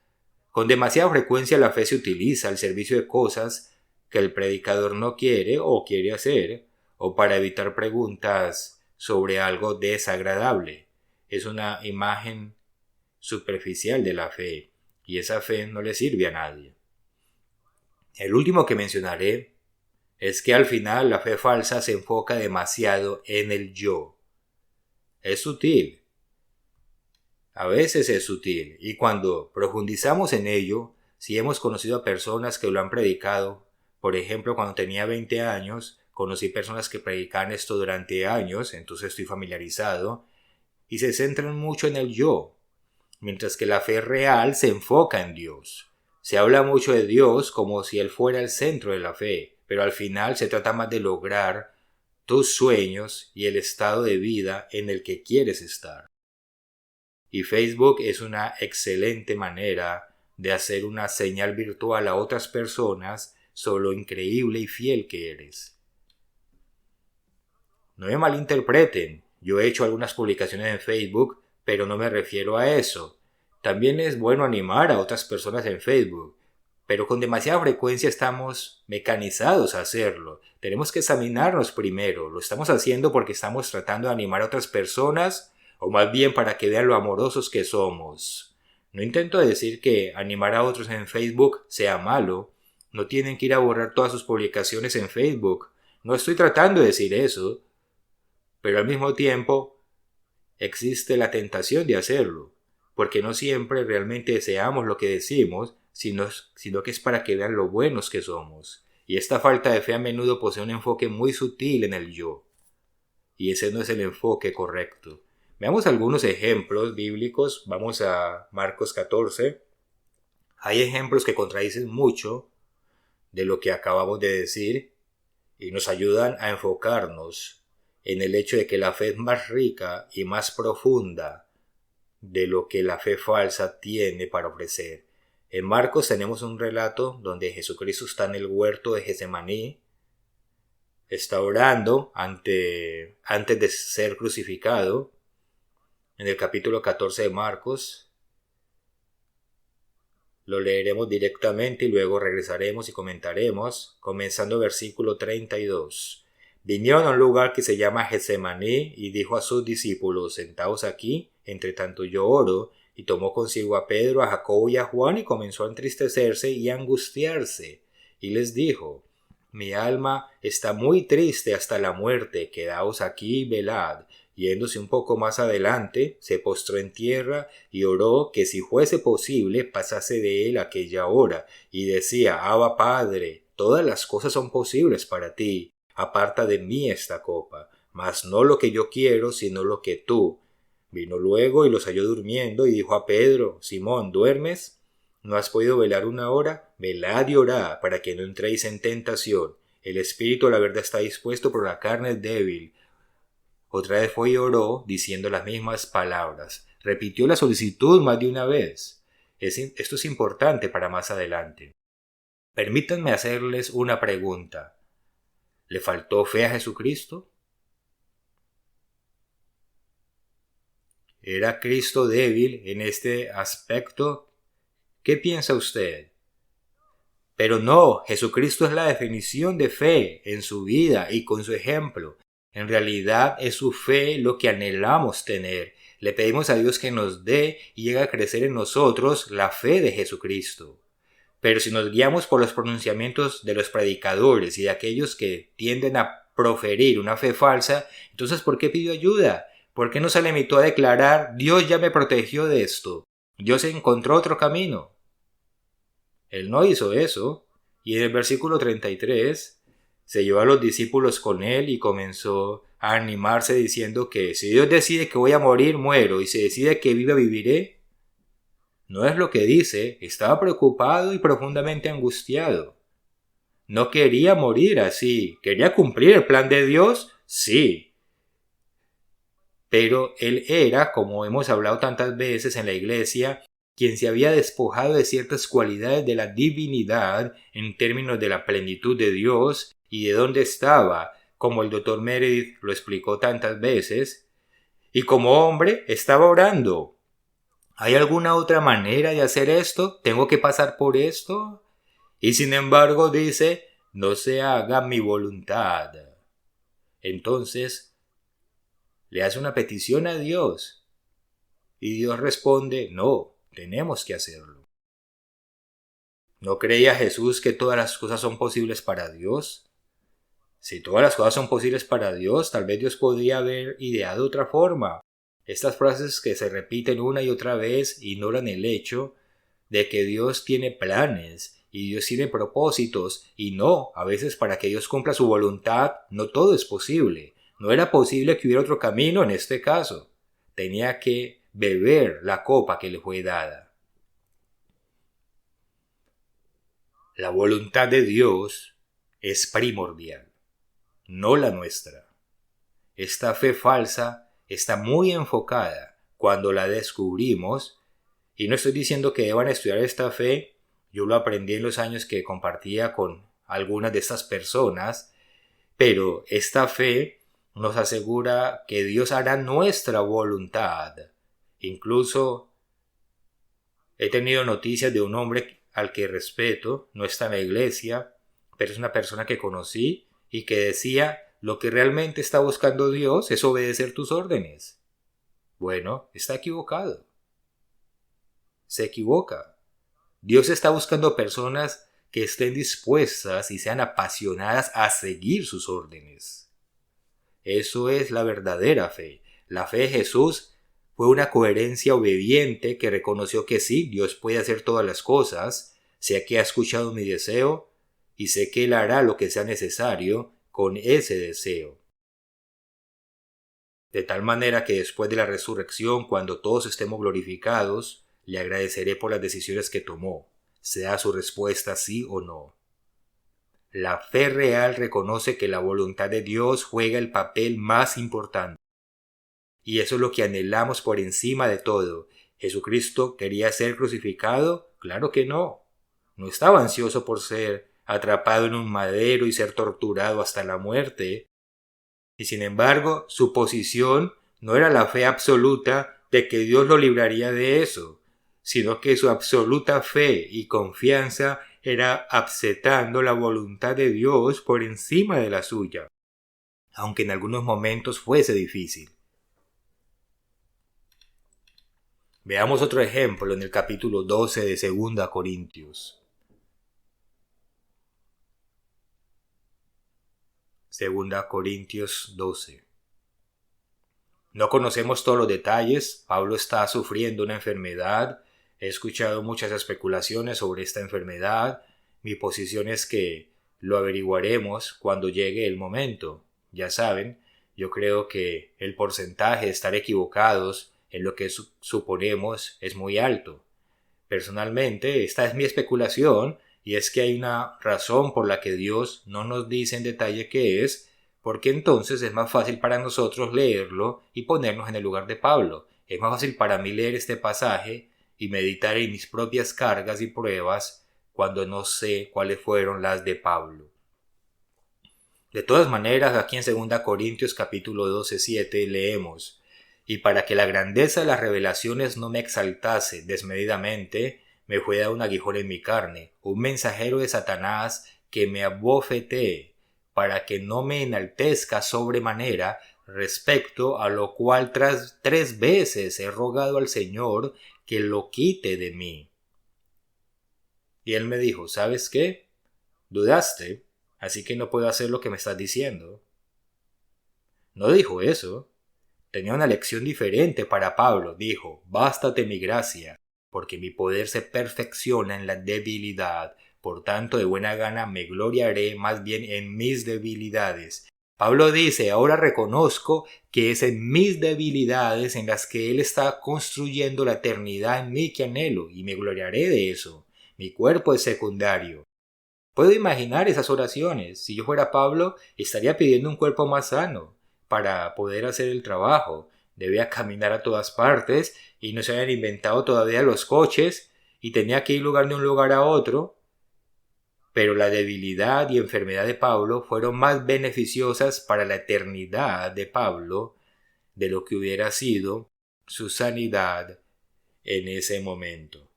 Con demasiada frecuencia la fe se utiliza al servicio de cosas que el predicador no quiere o quiere hacer, o para evitar preguntas sobre algo desagradable. Es una imagen superficial de la fe, y esa fe no le sirve a nadie. El último que mencionaré es que al final la fe falsa se enfoca demasiado en el yo. Es sutil. A veces es sutil, y cuando profundizamos en ello, si hemos conocido a personas que lo han predicado, por ejemplo, cuando tenía 20 años, conocí personas que predican esto durante años, entonces estoy familiarizado, y se centran mucho en el yo, mientras que la fe real se enfoca en Dios. Se habla mucho de Dios como si Él fuera el centro de la fe, pero al final se trata más de lograr tus sueños y el estado de vida en el que quieres estar. Y Facebook es una excelente manera de hacer una señal virtual a otras personas sobre lo increíble y fiel que eres. No me malinterpreten, yo he hecho algunas publicaciones en Facebook, pero no me refiero a eso. También es bueno animar a otras personas en Facebook, pero con demasiada frecuencia estamos mecanizados a hacerlo. Tenemos que examinarnos primero. ¿Lo estamos haciendo porque estamos tratando de animar a otras personas o más bien para que vean lo amorosos que somos? No intento decir que animar a otros en Facebook sea malo. No tienen que ir a borrar todas sus publicaciones en Facebook. No estoy tratando de decir eso. Pero al mismo tiempo existe la tentación de hacerlo, porque no siempre realmente deseamos lo que decimos, sino que es para que vean lo buenos que somos. Y esta falta de fe a menudo posee un enfoque muy sutil en el yo. Y ese no es el enfoque correcto. Veamos algunos ejemplos bíblicos. Vamos a Marcos 14. Hay ejemplos que contradicen mucho de lo que acabamos de decir y nos ayudan a enfocarnos en el hecho de que la fe es más rica y más profunda de lo que la fe falsa tiene para ofrecer. En Marcos tenemos un relato donde Jesucristo está en el huerto de Getsemaní, está orando antes de ser crucificado. En el capítulo 14 de Marcos lo leeremos directamente y luego regresaremos y comentaremos, comenzando versículo 32. Vinieron a un lugar que se llama Getsemaní y dijo a sus discípulos, sentaos aquí, entre tanto yo oro. y tomó consigo a Pedro, a Jacobo y a Juan, y comenzó a entristecerse y a angustiarse, y les dijo: Mi alma está muy triste hasta la muerte, quedaos aquí y velad. Yéndose un poco más adelante, se postró en tierra y oró que si fuese posible pasase de él aquella hora, y decía: Abba Padre, todas las cosas son posibles para ti, aparta de mí esta copa, mas no lo que yo quiero, sino lo que tú. Vino luego y los halló durmiendo, y dijo a Pedro: Simón, ¿duermes? ¿No has podido velar una hora? Velad y orad, para que no entréis en tentación. El espíritu a la verdad está dispuesto, pero la carne es débil. Otra vez fue y oró, diciendo las mismas palabras. Repitió la solicitud más de una vez. Esto es importante para más adelante. Permítanme hacerles una pregunta. ¿Le faltó fe a Jesucristo? ¿Era Cristo débil en este aspecto? ¿Qué piensa usted? Pero no, Jesucristo es la definición de fe en su vida y con su ejemplo. En realidad es su fe lo que anhelamos tener. Le pedimos a Dios que nos dé y llegue a crecer en nosotros la fe de Jesucristo. Pero si nos guiamos por los pronunciamientos de los predicadores y de aquellos que tienden a proferir una fe falsa, entonces ¿por qué pidió ayuda? ¿Por qué no se limitó a declarar: Dios ya me protegió de esto? Dios encontró otro camino. Él no hizo eso, y en el versículo 33 se llevó a los discípulos con él y comenzó a animarse diciendo que si Dios decide que voy a morir, muero, y si decide que viva, viviré. No es lo que dice, estaba preocupado y profundamente angustiado. No quería morir así, quería cumplir el plan de Dios, sí. Pero él era, como hemos hablado tantas veces en la iglesia, quien se había despojado de ciertas cualidades de la divinidad en términos de la plenitud de Dios y de dónde estaba, como el Dr. Meredith lo explicó tantas veces, y como hombre estaba orando. ¿Hay alguna otra manera de hacer esto? ¿Tengo que pasar por esto? Y sin embargo dice: no se haga mi voluntad. Entonces le hace una petición a Dios y Dios responde: no, tenemos que hacerlo. ¿No creía Jesús que todas las cosas son posibles para Dios? Si todas las cosas son posibles para Dios, tal vez Dios podría haber ideado otra forma. Estas frases que se repiten una y otra vez ignoran el hecho de que Dios tiene planes y Dios tiene propósitos, y no, a veces para que Dios cumpla su voluntad, no todo es posible. No era posible que hubiera otro camino en este caso. Tenía que beber la copa que le fue dada. La voluntad de Dios es primordial, no la nuestra. Esta fe falsa está muy enfocada cuando la descubrimos, y no estoy diciendo que deban estudiar esta fe. Yo lo aprendí en los años que compartía con algunas de estas personas, pero esta fe nos asegura que Dios hará nuestra voluntad. Incluso he tenido noticias de un hombre al que respeto, no está en la iglesia, pero es una persona que conocí y que decía: lo que realmente está buscando Dios es obedecer tus órdenes. Bueno, está equivocado. Se equivoca. Dios está buscando personas que estén dispuestas y sean apasionadas a seguir sus órdenes. Eso es la verdadera fe. La fe de Jesús fue una coherencia obediente que reconoció que sí, Dios puede hacer todas las cosas, sé que ha escuchado mi deseo y sé que Él hará lo que sea necesario con ese deseo. De tal manera que después de la resurrección, cuando todos estemos glorificados, le agradeceré por las decisiones que tomó, sea su respuesta sí o no. La fe real reconoce que la voluntad de Dios juega el papel más importante. Y eso es lo que anhelamos por encima de todo. ¿Jesucristo quería ser crucificado? Claro que no. No estaba ansioso por ser atrapado en un madero y ser torturado hasta la muerte. Y sin embargo, su posición no era la fe absoluta de que Dios lo libraría de eso, sino que su absoluta fe y confianza era aceptando la voluntad de Dios por encima de la suya, aunque en algunos momentos fuese difícil. Veamos otro ejemplo en el capítulo 12 de 2 Corintios. 2 Corintios 12. No conocemos todos los detalles. Pablo está sufriendo una enfermedad. He escuchado muchas especulaciones sobre esta enfermedad. Mi posición es que lo averiguaremos cuando llegue el momento. Ya saben, yo creo que el porcentaje de estar equivocados en lo que suponemos es muy alto. Personalmente, esta es mi especulación, y es que hay una razón por la que Dios no nos dice en detalle qué es, porque entonces es más fácil para nosotros leerlo y ponernos en el lugar de Pablo. Es más fácil para mí leer este pasaje y meditar en mis propias cargas y pruebas cuando no sé cuáles fueron las de Pablo. De todas maneras, aquí en 2 Corintios capítulo 12:7 leemos: y para que la grandeza de las revelaciones no me exaltase desmedidamente, me fue dado un aguijón en mi carne, un mensajero de Satanás que me abofetee, para que no me enaltezca sobremanera, respecto a lo cual tras 3 veces he rogado al Señor que lo quite de mí. Y él me dijo: ¿sabes qué? Dudaste, así que no puedo hacer lo que me estás diciendo. No dijo eso. Tenía una lección diferente para Pablo. Dijo: bástate mi gracia, porque mi poder se perfecciona en la debilidad. Por tanto, de buena gana me gloriaré más bien en mis debilidades. Pablo dice: ahora reconozco que es en mis debilidades en las que Él está construyendo la eternidad en mí que anhelo, y me gloriaré de eso. Mi cuerpo es secundario. Puedo imaginar esas oraciones. Si yo fuera Pablo, estaría pidiendo un cuerpo más sano para poder hacer el trabajo. Debía caminar a todas partes y no se habían inventado todavía los coches y tenía que ir de un lugar a otro. Pero la debilidad y enfermedad de Pablo fueron más beneficiosas para la eternidad de Pablo de lo que hubiera sido su sanidad en ese momento.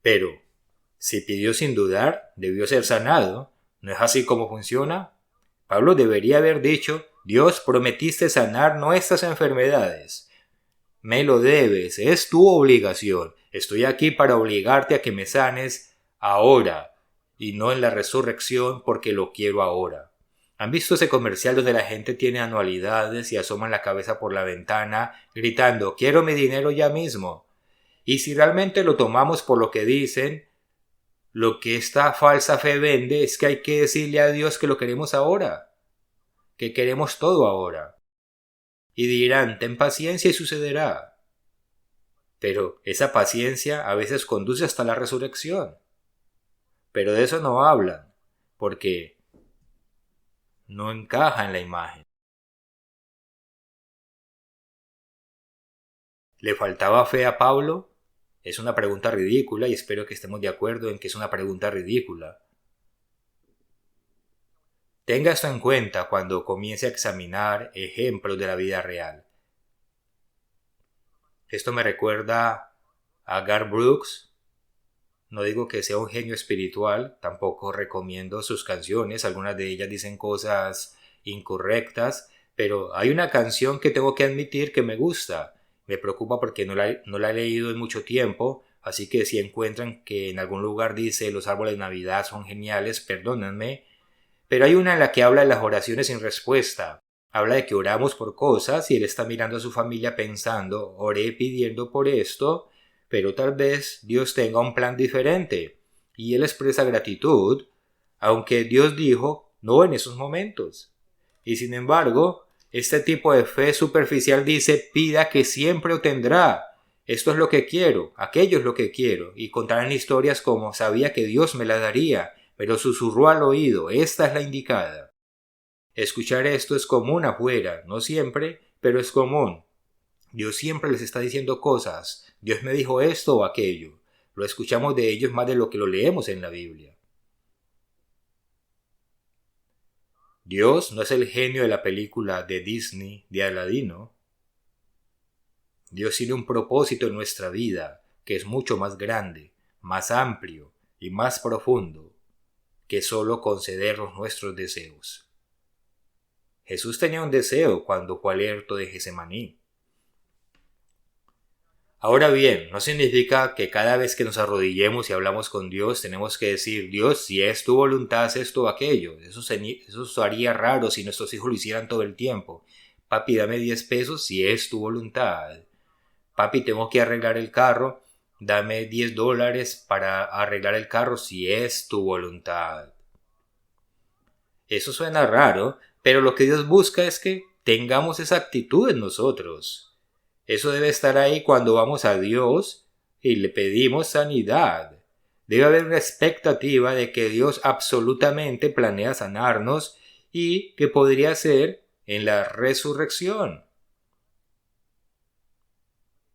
Pero si pidió sin dudar, debió ser sanado. ¿No es así como funciona? Pablo debería haber dicho: Dios, prometiste sanar nuestras enfermedades. Me lo debes, es tu obligación. Estoy aquí para obligarte a que me sanes ahora y no en la resurrección, porque lo quiero ahora. ¿Han visto ese comercial donde la gente tiene anualidades y asoman la cabeza por la ventana gritando: quiero mi dinero ya mismo? Y si realmente lo tomamos por lo que dicen, lo que esta falsa fe vende es que hay que decirle a Dios que lo queremos ahora, que queremos todo ahora. Y dirán: ten paciencia y sucederá. Pero esa paciencia a veces conduce hasta la resurrección. Pero de eso no hablan, porque no encaja en la imagen. ¿Le faltaba fe a Pablo? Es una pregunta ridícula, y espero que estemos de acuerdo en que es una pregunta ridícula. Tenga esto en cuenta cuando comience a examinar ejemplos de la vida real. Esto me recuerda a Garth Brooks. No digo que sea un genio espiritual, tampoco recomiendo sus canciones, algunas de ellas dicen cosas incorrectas, pero hay una canción que tengo que admitir que me gusta. Me preocupa porque no la he leído en mucho tiempo, así que si encuentran que en algún lugar dice los árboles de Navidad son geniales, perdónenme. Pero hay una en la que habla de las oraciones sin respuesta. Habla de que oramos por cosas y él está mirando a su familia pensando: oré pidiendo por esto, pero tal vez Dios tenga un plan diferente. Y él expresa gratitud, aunque Dios dijo no en esos momentos. Y sin embargo, este tipo de fe superficial dice: pida que siempre obtendrá. Esto es lo que quiero, aquello es lo que quiero. Y contarán historias como: sabía que Dios me la daría, pero susurró al oído: esta es la indicada. Escuchar esto es común afuera, no siempre, pero es común. Dios siempre les está diciendo cosas. Dios me dijo esto o aquello. Lo escuchamos de ellos más de lo que lo leemos en la Biblia. Dios no es el genio de la película de Disney de Aladino. Dios tiene un propósito en nuestra vida que es mucho más grande, más amplio y más profundo que solo concedernos nuestros deseos. Jesús tenía un deseo cuando fue al huerto de Getsemaní. Ahora bien, no significa que cada vez que nos arrodillemos y hablamos con Dios tenemos que decir, Dios, si es tu voluntad, haz esto o aquello. Eso sería raro si nuestros hijos lo hicieran todo el tiempo. Papi, dame 10 pesos si es tu voluntad. Papi, tengo que arreglar el carro, dame $10 para arreglar el carro si es tu voluntad. Eso suena raro, pero lo que Dios busca es que tengamos esa actitud en nosotros. Eso debe estar ahí cuando vamos a Dios y le pedimos sanidad. Debe haber una expectativa de que Dios absolutamente planea sanarnos y que podría ser en la resurrección.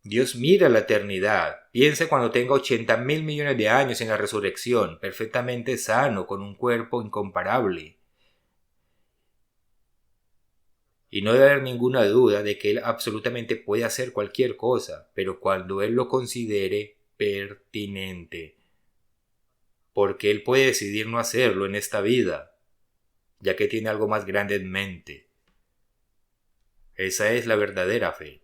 Dios mira la eternidad. Piense cuando tenga 80.000 millones de años en la resurrección, perfectamente sano, con un cuerpo incomparable. Y no debe haber ninguna duda de que Él absolutamente puede hacer cualquier cosa, pero cuando Él lo considere pertinente. Porque Él puede decidir no hacerlo en esta vida, ya que tiene algo más grande en mente. Esa es la verdadera fe.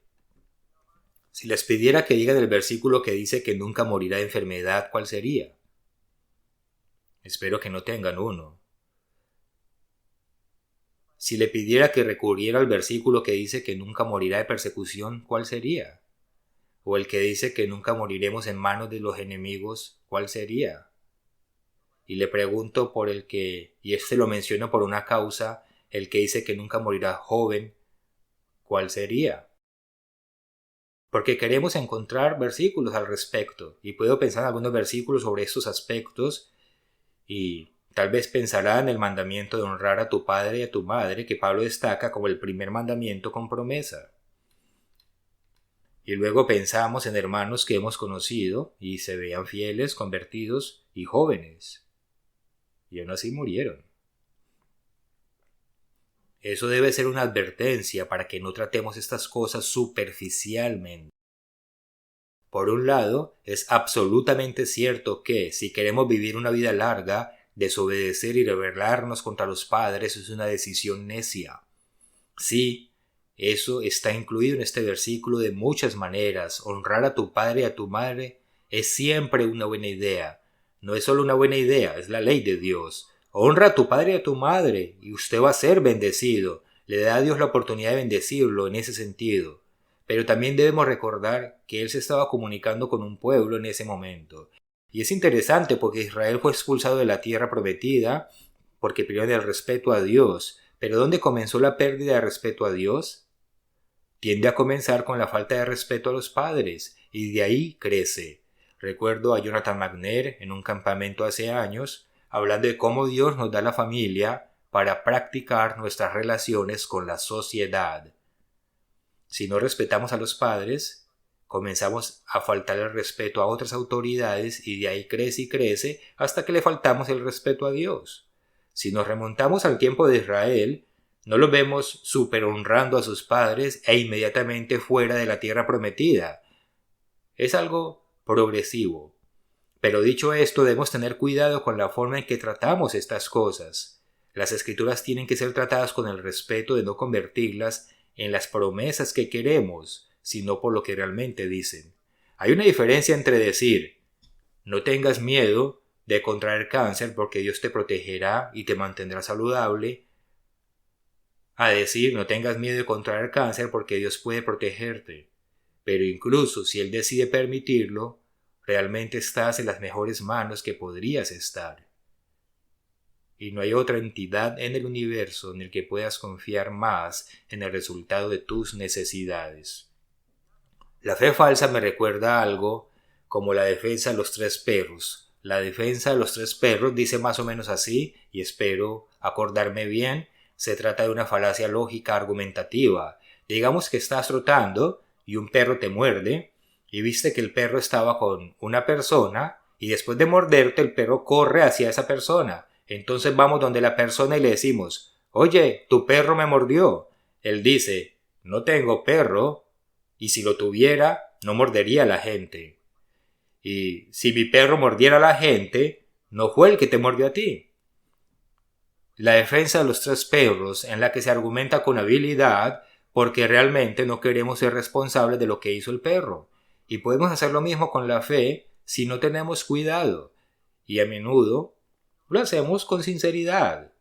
Si les pidiera que digan el versículo que dice que nunca morirá de enfermedad, ¿cuál sería? Espero que no tengan uno. Si le pidiera que recurriera al versículo que dice que nunca morirá de persecución, ¿cuál sería? O el que dice que nunca moriremos en manos de los enemigos, ¿cuál sería? Y le pregunto por el que, y este lo menciono por una causa, el que dice que nunca morirá joven, ¿cuál sería? Porque queremos encontrar versículos al respecto, y puedo pensar en algunos versículos sobre estos aspectos, y tal vez pensará en el mandamiento de honrar a tu padre y a tu madre, que Pablo destaca como el primer mandamiento con promesa. Y luego pensamos en hermanos que hemos conocido y se veían fieles, convertidos y jóvenes. Y aún así murieron. Eso debe ser una advertencia para que no tratemos estas cosas superficialmente. Por un lado, es absolutamente cierto que, si queremos vivir una vida larga, desobedecer y rebelarnos contra los padres es una decisión necia. Sí, eso está incluido en este versículo de muchas maneras. Honrar a tu padre y a tu madre es siempre una buena idea. No es solo una buena idea, es la ley de Dios. Honra a tu padre y a tu madre y usted va a ser bendecido. Le da a Dios la oportunidad de bendecirlo en ese sentido. Pero también debemos recordar que Él se estaba comunicando con un pueblo en ese momento. Y es interesante porque Israel fue expulsado de la tierra prometida porque pidió el respeto a Dios. Pero ¿dónde comenzó la pérdida de respeto a Dios? Tiende a comenzar con la falta de respeto a los padres y de ahí crece. Recuerdo a Jonathan McNair en un campamento hace años hablando de cómo Dios nos da la familia para practicar nuestras relaciones con la sociedad. Si no respetamos a los padres, comenzamos a faltar el respeto a otras autoridades y de ahí crece y crece hasta que le faltamos el respeto a Dios. Si nos remontamos al tiempo de Israel, no lo vemos super honrando a sus padres e inmediatamente fuera de la tierra prometida. Es algo progresivo. Pero dicho esto, debemos tener cuidado con la forma en que tratamos estas cosas. Las escrituras tienen que ser tratadas con el respeto de no convertirlas en las promesas que queremos, sino por lo que realmente dicen. Hay una diferencia entre decir, no tengas miedo de contraer cáncer porque Dios te protegerá y te mantendrá saludable, a decir, no tengas miedo de contraer cáncer porque Dios puede protegerte. Pero incluso si Él decide permitirlo, realmente estás en las mejores manos que podrías estar. Y no hay otra entidad en el universo en el que puedas confiar más en el resultado de tus necesidades. La fe falsa me recuerda algo como la defensa de los 3 perros. La defensa de los 3 perros dice más o menos así, y espero acordarme bien, se trata de una falacia lógica argumentativa. Digamos que estás trotando y un perro te muerde, y viste que el perro estaba con una persona, y después de morderte el perro corre hacia esa persona. Entonces vamos donde la persona y le decimos, oye, tu perro me mordió. Él dice, no tengo perro, y si lo tuviera, no mordería a la gente. Y si mi perro mordiera a la gente, no fue el que te mordió a ti. La defensa de los 3 perros en la que se argumenta con habilidad porque realmente no queremos ser responsables de lo que hizo el perro. Y podemos hacer lo mismo con la fe si no tenemos cuidado. Y a menudo lo hacemos con sinceridad,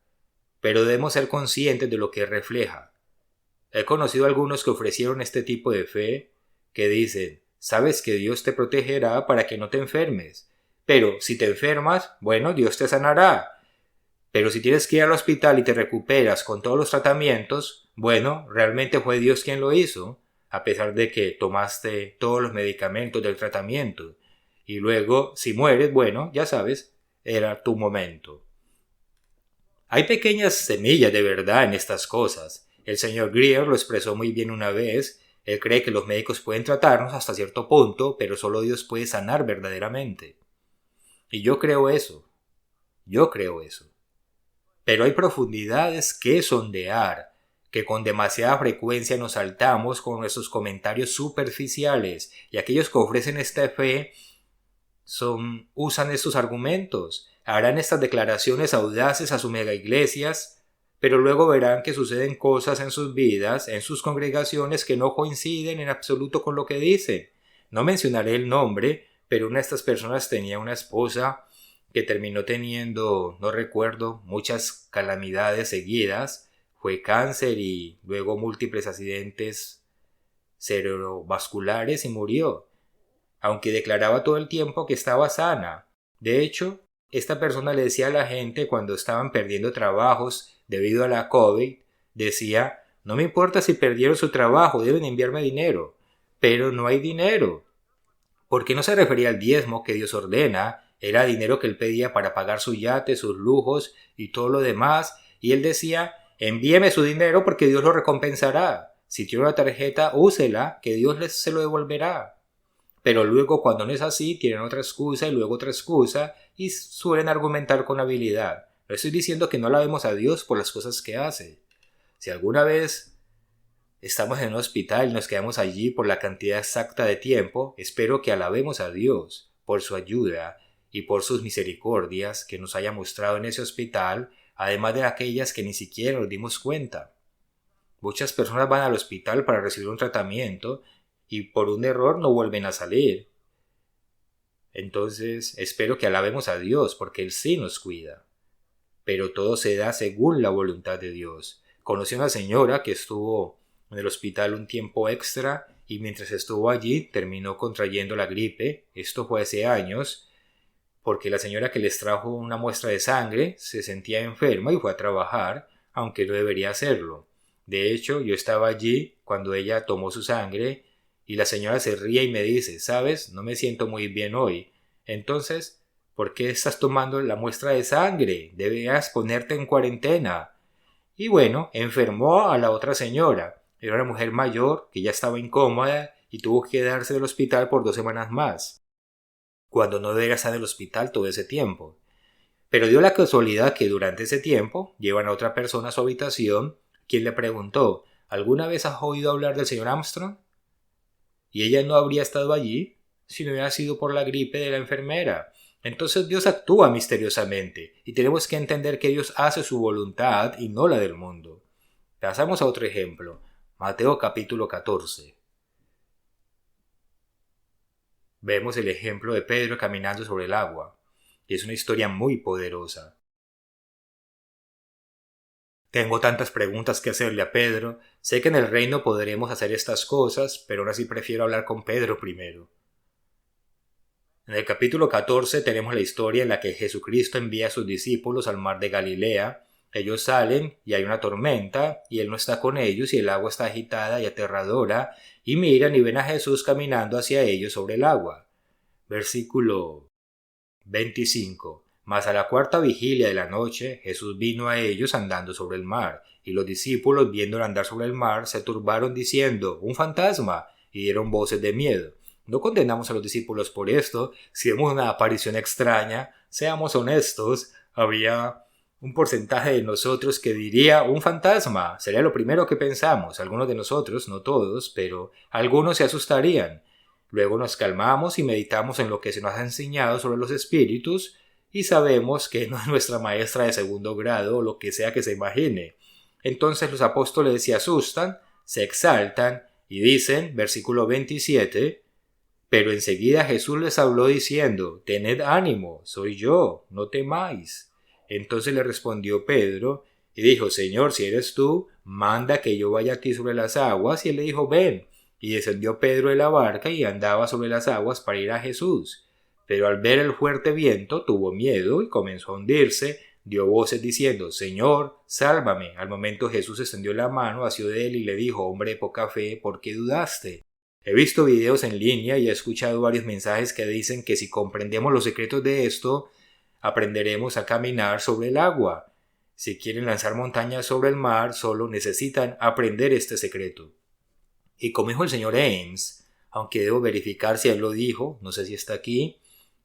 pero debemos ser conscientes de lo que refleja. He conocido a algunos que ofrecieron este tipo de fe, que dicen, sabes que Dios te protegerá para que no te enfermes, pero si te enfermas, bueno, Dios te sanará. Pero si tienes que ir al hospital y te recuperas con todos los tratamientos, bueno, realmente fue Dios quien lo hizo, a pesar de que tomaste todos los medicamentos del tratamiento. Y luego, si mueres, bueno, ya sabes, era tu momento. Hay pequeñas semillas de verdad en estas cosas. El señor Greer lo expresó muy bien una vez. Él cree que los médicos pueden tratarnos hasta cierto punto, pero solo Dios puede sanar verdaderamente. Y yo creo eso. Yo creo eso. Pero hay profundidades que sondear, que con demasiada frecuencia nos saltamos con nuestros comentarios superficiales, y aquellos que ofrecen esta fe usan estos argumentos, harán estas declaraciones audaces a sus mega iglesias, pero luego verán que suceden cosas en sus vidas, en sus congregaciones, que no coinciden en absoluto con lo que dicen. No mencionaré el nombre, pero una de estas personas tenía una esposa que terminó teniendo, no recuerdo, muchas calamidades seguidas, fue cáncer y luego múltiples accidentes cerebrovasculares y murió, aunque declaraba todo el tiempo que estaba sana. De hecho, esta persona le decía a la gente cuando estaban perdiendo trabajos debido a la COVID, decía, no me importa si perdieron su trabajo, deben enviarme dinero, pero no hay dinero. Porque no se refería al diezmo que Dios ordena, era dinero que él pedía para pagar su yate, sus lujos y todo lo demás, y él decía, envíeme su dinero porque Dios lo recompensará. Si tiene una tarjeta, úsela, que Dios se lo devolverá. Pero luego cuando no es así, tienen otra excusa y luego otra excusa y suelen argumentar con habilidad. No estoy diciendo que no alabemos a Dios por las cosas que hace. Si alguna vez estamos en un hospital y nos quedamos allí por la cantidad exacta de tiempo, espero que alabemos a Dios por su ayuda y por sus misericordias que nos haya mostrado en ese hospital, además de aquellas que ni siquiera nos dimos cuenta. Muchas personas van al hospital para recibir un tratamiento y por un error no vuelven a salir. Entonces espero que alabemos a Dios porque Él sí nos cuida. Pero todo se da según la voluntad de Dios. Conocí a una señora que estuvo en el hospital un tiempo extra y mientras estuvo allí terminó contrayendo la gripe. Esto fue hace años porque la señora que les trajo una muestra de sangre se sentía enferma y fue a trabajar, aunque no debería hacerlo. De hecho, yo estaba allí cuando ella tomó su sangre y la señora se ríe y me dice, ¿sabes? No me siento muy bien hoy. Entonces, ¿por qué estás tomando la muestra de sangre? Debías ponerte en cuarentena. Y bueno, enfermó a la otra señora. Era una mujer mayor que ya estaba incómoda y tuvo que quedarse del hospital por 2 semanas más, cuando no debería estar en el hospital todo ese tiempo. Pero dio la casualidad que durante ese tiempo llevan a otra persona a su habitación, quien le preguntó, ¿alguna vez has oído hablar del señor Armstrong? Y ella no habría estado allí si no hubiera sido por la gripe de la enfermera. Entonces Dios actúa misteriosamente y tenemos que entender que Dios hace su voluntad y no la del mundo. Pasamos a otro ejemplo, Mateo capítulo 14. Vemos el ejemplo de Pedro caminando sobre el agua, y es una historia muy poderosa. Tengo tantas preguntas que hacerle a Pedro. Sé que en el reino podremos hacer estas cosas, pero aún así prefiero hablar con Pedro primero. En el capítulo 14 tenemos la historia en la que Jesucristo envía a sus discípulos al mar de Galilea. Ellos salen y hay una tormenta y Él no está con ellos y el agua está agitada y aterradora y miran y ven a Jesús caminando hacia ellos sobre el agua. Versículo 25. Mas a la 4ª vigilia de la noche Jesús vino a ellos andando sobre el mar, y los discípulos viéndolo andar sobre el mar se turbaron diciendo, ¡un fantasma! Y dieron voces de miedo. No condenamos a los discípulos por esto. Si vemos una aparición extraña, seamos honestos, habría un porcentaje de nosotros que diría un fantasma. Sería lo primero que pensamos. Algunos de nosotros, no todos, pero algunos se asustarían. Luego nos calmamos y meditamos en lo que se nos ha enseñado sobre los espíritus y sabemos que no es nuestra maestra de 2º grado o lo que sea que se imagine. Entonces los apóstoles se asustan, se exaltan y dicen, versículo 27, Pero enseguida Jesús les habló diciendo: Tened ánimo, soy yo, no temáis. Entonces le respondió Pedro y dijo: Señor, si eres tú, manda que yo vaya a ti sobre las aguas. Y él le dijo: Ven. Y descendió Pedro de la barca y andaba sobre las aguas para ir a Jesús. Pero al ver el fuerte viento tuvo miedo y comenzó a hundirse. Dio voces diciendo: Señor, sálvame. Al momento Jesús extendió la mano hacia él y le dijo: Hombre de poca fe, ¿por qué dudaste? He visto videos en línea y he escuchado varios mensajes que dicen que si comprendemos los secretos de esto, aprenderemos a caminar sobre el agua. Si quieren lanzar montañas sobre el mar, solo necesitan aprender este secreto. Y como dijo el señor Ames, aunque debo verificar si él lo dijo, no sé si está aquí,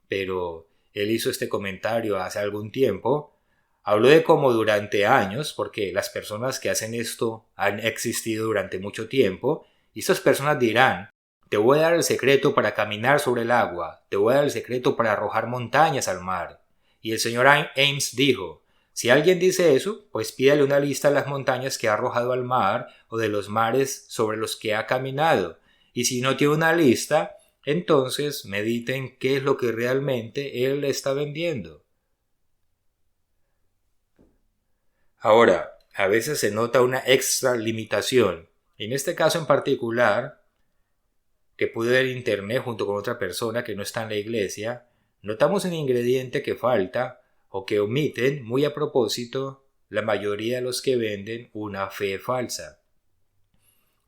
pero él hizo este comentario hace algún tiempo, habló de cómo durante años, porque las personas que hacen esto han existido durante mucho tiempo, y estas personas dirán: te voy a dar el secreto para caminar sobre el agua, te voy a dar el secreto para arrojar montañas al mar. Y el señor Ames dijo: si alguien dice eso, pues pídale una lista de las montañas que ha arrojado al mar o de los mares sobre los que ha caminado. Y si no tiene una lista, entonces mediten qué es lo que realmente él le está vendiendo. Ahora, a veces se nota una extra limitación. En este caso en particular, que pude ver en internet junto con otra persona que no está en la iglesia, notamos un ingrediente que falta o que omiten muy a propósito la mayoría de los que venden una fe falsa.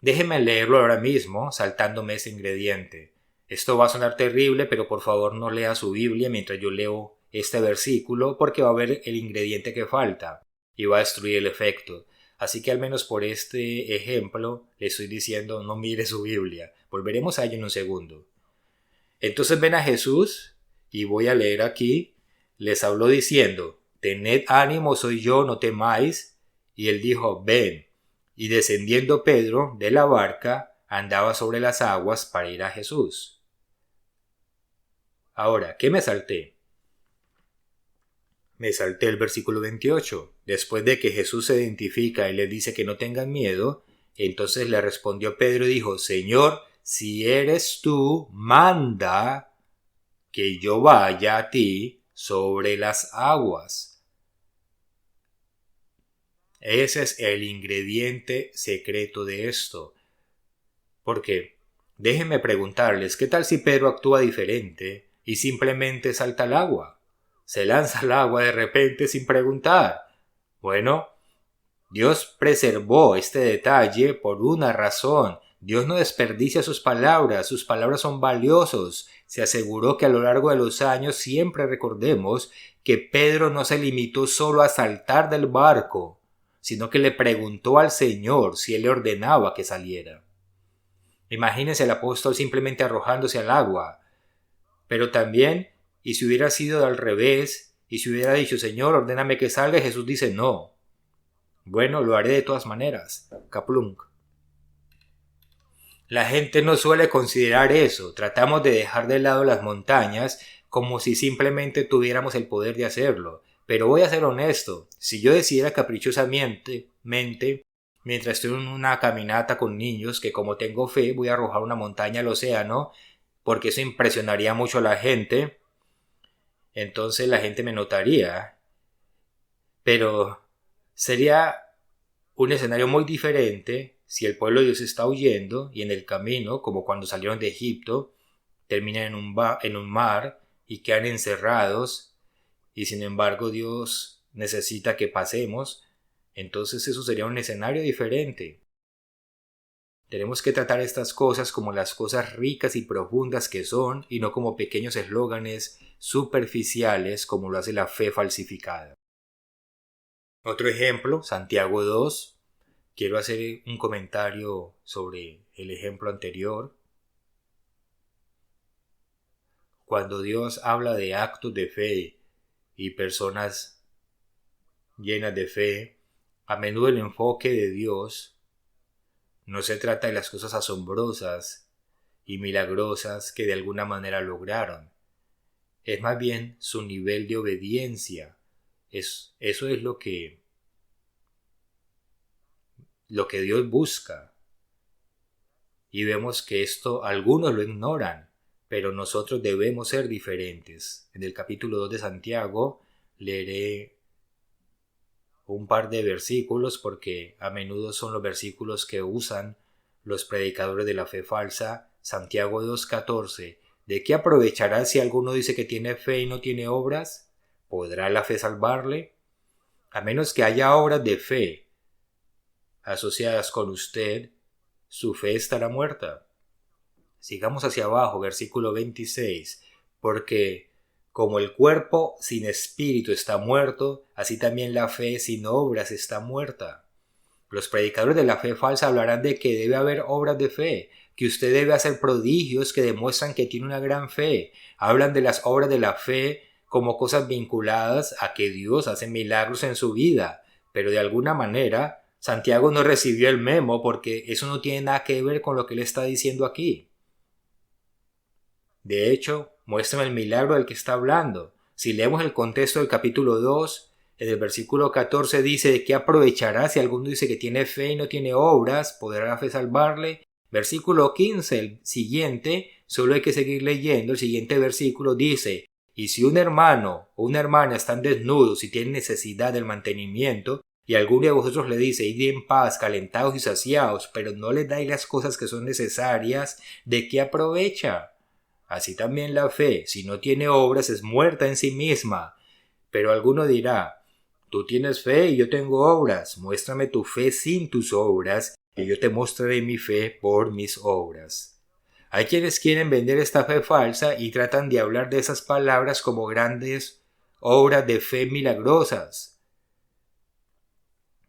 Déjenme leerlo ahora mismo, saltándome ese ingrediente. Esto va a sonar terrible, pero por favor no lea su Biblia mientras yo leo este versículo, porque va a ver el ingrediente que falta y va a destruir el efecto. Así que al menos por este ejemplo le estoy diciendo: no mire su Biblia. Volveremos a ello en un segundo. Entonces ven a Jesús, y voy a leer aquí, les habló diciendo: tened ánimo, soy yo, no temáis. Y él dijo: ven. Y descendiendo Pedro de la barca, andaba sobre las aguas para ir a Jesús. Ahora, ¿qué me salté? Me salté el versículo 28. Después de que Jesús se identifica y le dice que no tengan miedo, entonces le respondió Pedro y dijo: Señor, si eres tú, manda que yo vaya a ti sobre las aguas. Ese es el ingrediente secreto de esto. Porque, déjenme preguntarles, ¿qué tal si Pedro actúa diferente y simplemente salta al agua? Se lanza al agua de repente sin preguntar. Bueno, Dios preservó este detalle por una razón. Dios no desperdicia sus palabras son valiosos. Se aseguró que a lo largo de los años siempre recordemos que Pedro no se limitó solo a saltar del barco, sino que le preguntó al Señor si él le ordenaba que saliera. Imagínense el apóstol simplemente arrojándose al agua. Pero también, y si hubiera sido al revés, y si hubiera dicho: Señor, ordéname que salga, Jesús dice: no. Bueno, lo haré de todas maneras. Kaplunk. La gente no suele considerar eso. Tratamos de dejar de lado las montañas como si simplemente tuviéramos el poder de hacerlo. Pero voy a ser honesto. Si yo decidiera caprichosamente, mientras estoy en una caminata con niños, que como tengo fe voy a arrojar una montaña al océano, porque eso impresionaría mucho a la gente, entonces la gente me notaría. Pero sería un escenario muy diferente si el pueblo de Dios está huyendo y en el camino, como cuando salieron de Egipto, terminan en un mar y quedan encerrados, y sin embargo Dios necesita que pasemos. Entonces eso sería un escenario diferente. Tenemos que tratar estas cosas como las cosas ricas y profundas que son, y no como pequeños eslóganes superficiales como lo hace la fe falsificada. Otro ejemplo, Santiago 2. Quiero hacer un comentario sobre el ejemplo anterior. Cuando Dios habla de actos de fe y personas llenas de fe, a menudo el enfoque de Dios no se trata de las cosas asombrosas y milagrosas que de alguna manera lograron. Es más bien su nivel de obediencia. Eso es lo que Dios busca. Y vemos que esto algunos lo ignoran. pero nosotros debemos ser diferentes. En el capítulo 2 de Santiago leeré un par de versículos porque a menudo son los versículos que usan los predicadores de la fe falsa. Santiago 2:14. ¿De qué aprovechará si alguno dice que tiene fe y no tiene obras? ¿Podrá la fe salvarle? A menos que haya obras de fe asociadas con usted, su fe estará muerta. Sigamos hacia abajo, versículo 26. Porque como el cuerpo sin espíritu está muerto, así también la fe sin obras está muerta. Los predicadores de la fe falsa hablarán de que debe haber obras de fe, que usted debe hacer prodigios que demuestran que tiene una gran fe. Hablan de las obras de la fe como cosas vinculadas a que Dios hace milagros en su vida, pero de alguna manera Santiago no recibió el memo porque eso no tiene nada que ver con lo que él está diciendo aquí. De hecho, muéstrame el milagro del que está hablando. Si leemos el contexto del capítulo 2, en el versículo 14 dice: ¿de qué aprovechará si alguno dice que tiene fe y no tiene obras? ¿Podrá la fe salvarle? Versículo 15, el siguiente, solo hay que seguir leyendo. El siguiente versículo dice: y si un hermano o una hermana están desnudos y tienen necesidad del mantenimiento, y alguno de vosotros le dice: id en paz, calentados y saciados, pero no les dais las cosas que son necesarias, ¿de qué aprovecha? Así también la fe, si no tiene obras, es muerta en sí misma. Pero alguno dirá: tú tienes fe y yo tengo obras, muéstrame tu fe sin tus obras, y yo te mostraré mi fe por mis obras. Hay quienes quieren vender esta fe falsa y tratan de hablar de esas palabras como grandes obras de fe milagrosas.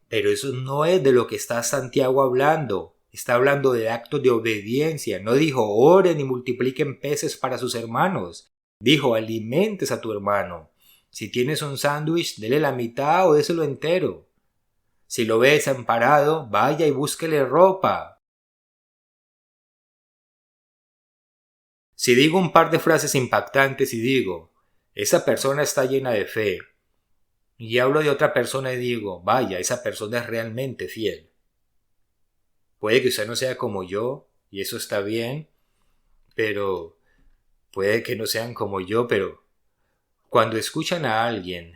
Pero eso no es de lo que está Santiago hablando. Está hablando de actos de obediencia. No dijo oren y multipliquen peces para sus hermanos. Dijo alimentes a tu hermano. Si tienes un sándwich, dele la mitad o déselo entero. Si lo ve desamparado, vaya y búsquele ropa. Si digo un par de frases impactantes y digo: esa persona está llena de fe, y hablo de otra persona y digo: vaya, esa persona es realmente fiel. Puede que usted no sea como yo, y eso está bien, pero puede que no sean como yo, pero cuando escuchan a alguien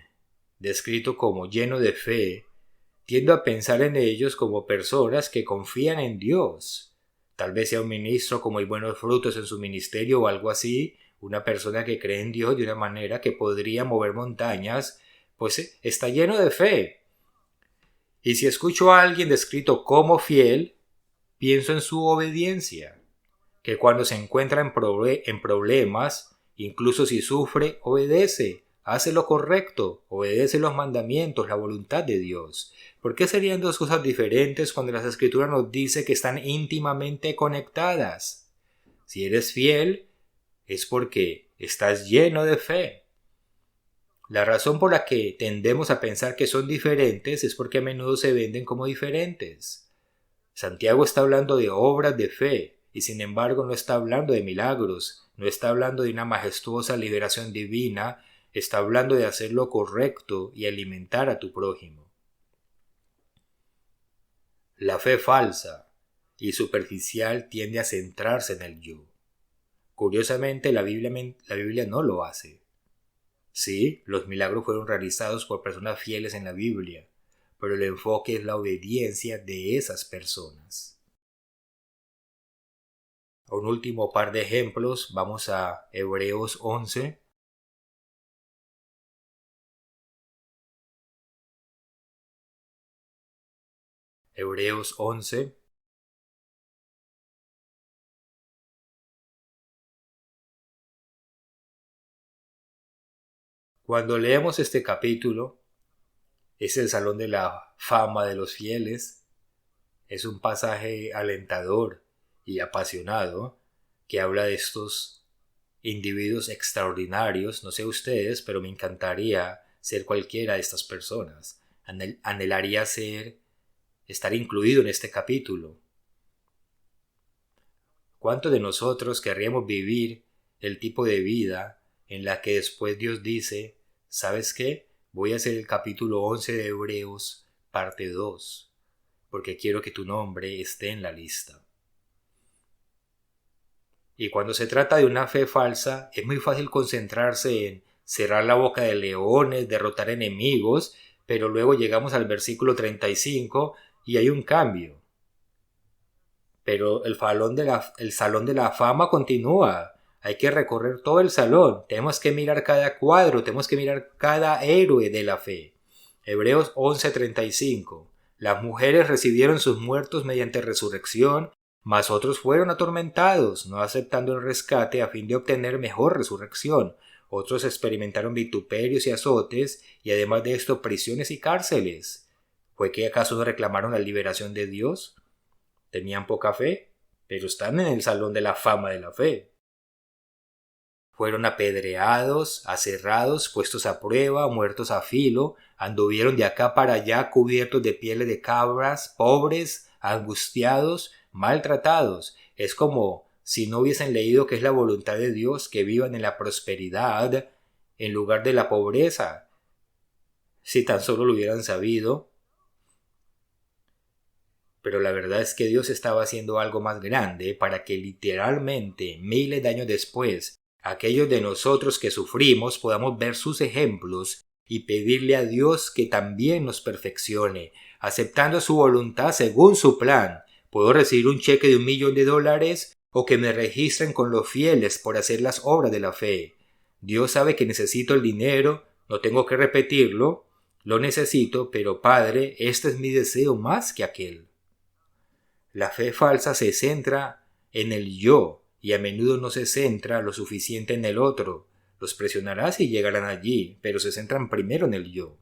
descrito como lleno de fe, tiendo a pensar en ellos como personas que confían en Dios. Tal vez sea un ministro con muy buenos frutos en su ministerio o algo así, una persona que cree en Dios de una manera que podría mover montañas, pues está lleno de fe. Y si escucho a alguien descrito como fiel, pienso en su obediencia, que cuando se encuentra en problemas, incluso si sufre, obedece, hace lo correcto, obedece los mandamientos, la voluntad de Dios. ¿Por qué serían dos cosas diferentes cuando las Escrituras nos dice que están íntimamente conectadas? Si eres fiel, es porque estás lleno de fe. La razón por la que tendemos a pensar que son diferentes es porque a menudo se venden como diferentes. Santiago está hablando de obras de fe, y sin embargo no está hablando de milagros, no está hablando de una majestuosa liberación divina, está hablando de hacer lo correcto y alimentar a tu prójimo. La fe falsa y superficial tiende a centrarse en el yo. Curiosamente, la Biblia no lo hace. Sí, los milagros fueron realizados por personas fieles en la Biblia, pero el enfoque es la obediencia de esas personas. Un último par de ejemplos, vamos a Hebreos 11. Hebreos 11. Cuando leemos este capítulo, es el salón de la fama de los fieles. Es un pasaje alentador y apasionado que habla de estos individuos extraordinarios. No sé ustedes, pero me encantaría ser cualquiera de estas personas. Anhelaría estar incluido en este capítulo. ¿Cuántos de nosotros querríamos vivir el tipo de vida en la que después Dios dice: ¿sabes qué? Voy a hacer el capítulo 11 de Hebreos, parte 2, porque quiero que tu nombre esté en la lista? Y cuando se trata de una fe falsa, es muy fácil concentrarse en cerrar la boca de leones, derrotar enemigos, pero luego llegamos al versículo 35 y hay un cambio. Pero el salón de la fama continúa. Hay que recorrer todo el salón. Tenemos que mirar cada cuadro, tenemos que mirar cada héroe de la fe. Hebreos 11:35. Las mujeres recibieron sus muertos mediante resurrección, mas otros fueron atormentados, no aceptando el rescate a fin de obtener mejor resurrección. Otros experimentaron vituperios y azotes, y además de esto prisiones y cárceles. ¿Fue que acaso no reclamaron la liberación de Dios? Tenían poca fe, pero están en el salón de la fama de la fe. Fueron apedreados, aserrados, puestos a prueba, muertos a filo, anduvieron de acá para allá cubiertos de pieles de cabras, pobres, angustiados, maltratados. Es como si no hubiesen leído que es la voluntad de Dios que vivan en la prosperidad en lugar de la pobreza. Si tan solo lo hubieran sabido. Pero la verdad es que Dios estaba haciendo algo más grande para que literalmente miles de años después, aquellos de nosotros que sufrimos podamos ver sus ejemplos y pedirle a Dios que también nos perfeccione, aceptando su voluntad según su plan. Puedo recibir un cheque de $1.000.000 o que me registren con los fieles por hacer las obras de la fe. Dios sabe que necesito el dinero, no tengo que repetirlo, lo necesito, pero Padre, este es mi deseo más que aquel. La fe falsa se centra en el yo y a menudo no se centra lo suficiente en el otro. Los presionarás y llegarán allí, pero se centran primero en el yo.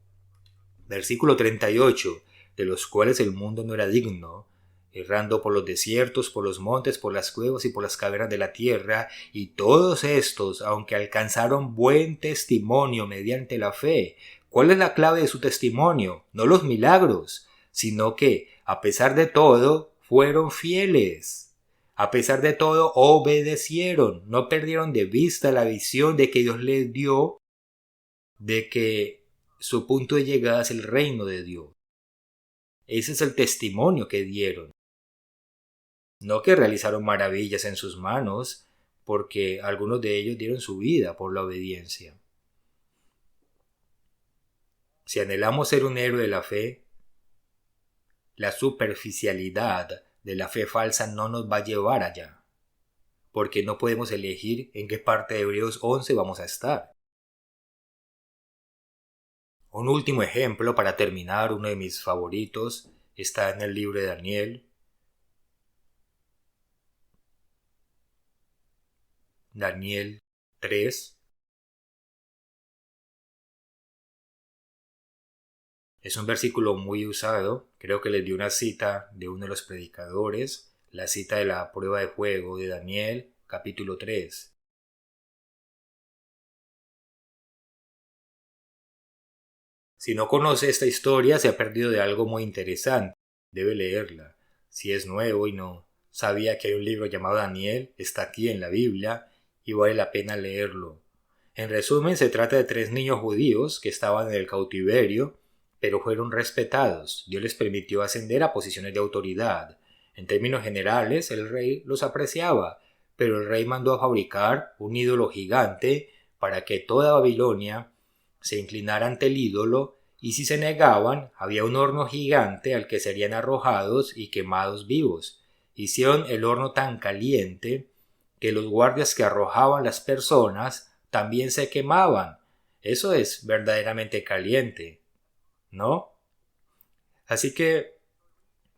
Versículo 38, de los cuales el mundo no era digno, errando por los desiertos, por los montes, por las cuevas y por las cavernas de la tierra, y todos estos, aunque alcanzaron buen testimonio mediante la fe. ¿Cuál es la clave de su testimonio? No los milagros, sino que, a pesar de todo, fueron fieles. A pesar de todo, obedecieron. No perdieron de vista la visión de que Dios les dio, de que su punto de llegada es el reino de Dios. Ese es el testimonio que dieron. No que realizaron maravillas en sus manos, porque algunos de ellos dieron su vida por la obediencia. Si anhelamos ser un héroe de la fe, la superficialidad de la fe falsa no nos va a llevar allá, porque no podemos elegir en qué parte de Hebreos 11 vamos a estar. Un último ejemplo para terminar, uno de mis favoritos, está en el libro de Daniel. Daniel 3. Es un versículo muy usado, creo que les di una cita de uno de los predicadores, la cita de la prueba de fuego de Daniel, capítulo 3. Si no conoce esta historia, se ha perdido de algo muy interesante. Debe leerla. Si es nuevo y no sabía que hay un libro llamado Daniel, está aquí en la Biblia y vale la pena leerlo. En resumen, se trata de 3 niños judíos que estaban en el cautiverio, pero fueron respetados. Dios les permitió ascender a posiciones de autoridad. En términos generales, el rey los apreciaba, pero el rey mandó a fabricar un ídolo gigante para que toda Babilonia se inclinara ante el ídolo, y si se negaban, había un horno gigante al que serían arrojados y quemados vivos. Hicieron el horno tan caliente que los guardias que arrojaban las personas también se quemaban. Eso es verdaderamente caliente, ¿no? Así que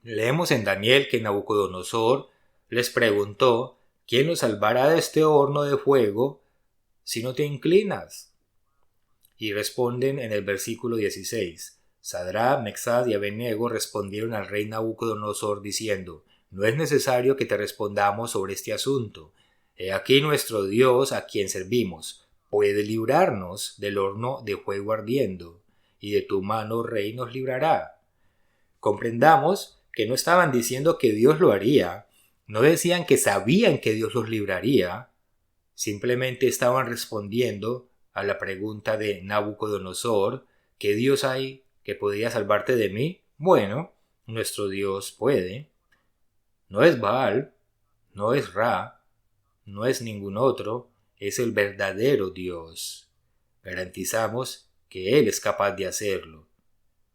leemos en Daniel que Nabucodonosor les preguntó: ¿quién nos salvará de este horno de fuego si no te inclinas? Y responden en el versículo 16. Sadrach, Mesach y Abednego respondieron al rey Nabucodonosor diciendo: no es necesario que te respondamos sobre este asunto. He aquí nuestro Dios a quien servimos puede librarnos del horno de fuego ardiendo, y de tu mano, rey, nos librará. Comprendamos que no estaban diciendo que Dios lo haría, no decían que sabían que Dios los libraría, simplemente estaban respondiendo a la pregunta de Nabucodonosor: ¿qué Dios hay que podría salvarte de mí? Bueno, nuestro Dios puede. No es Baal, no es Ra, no es ningún otro, es el verdadero Dios. Garantizamos que Él es capaz de hacerlo.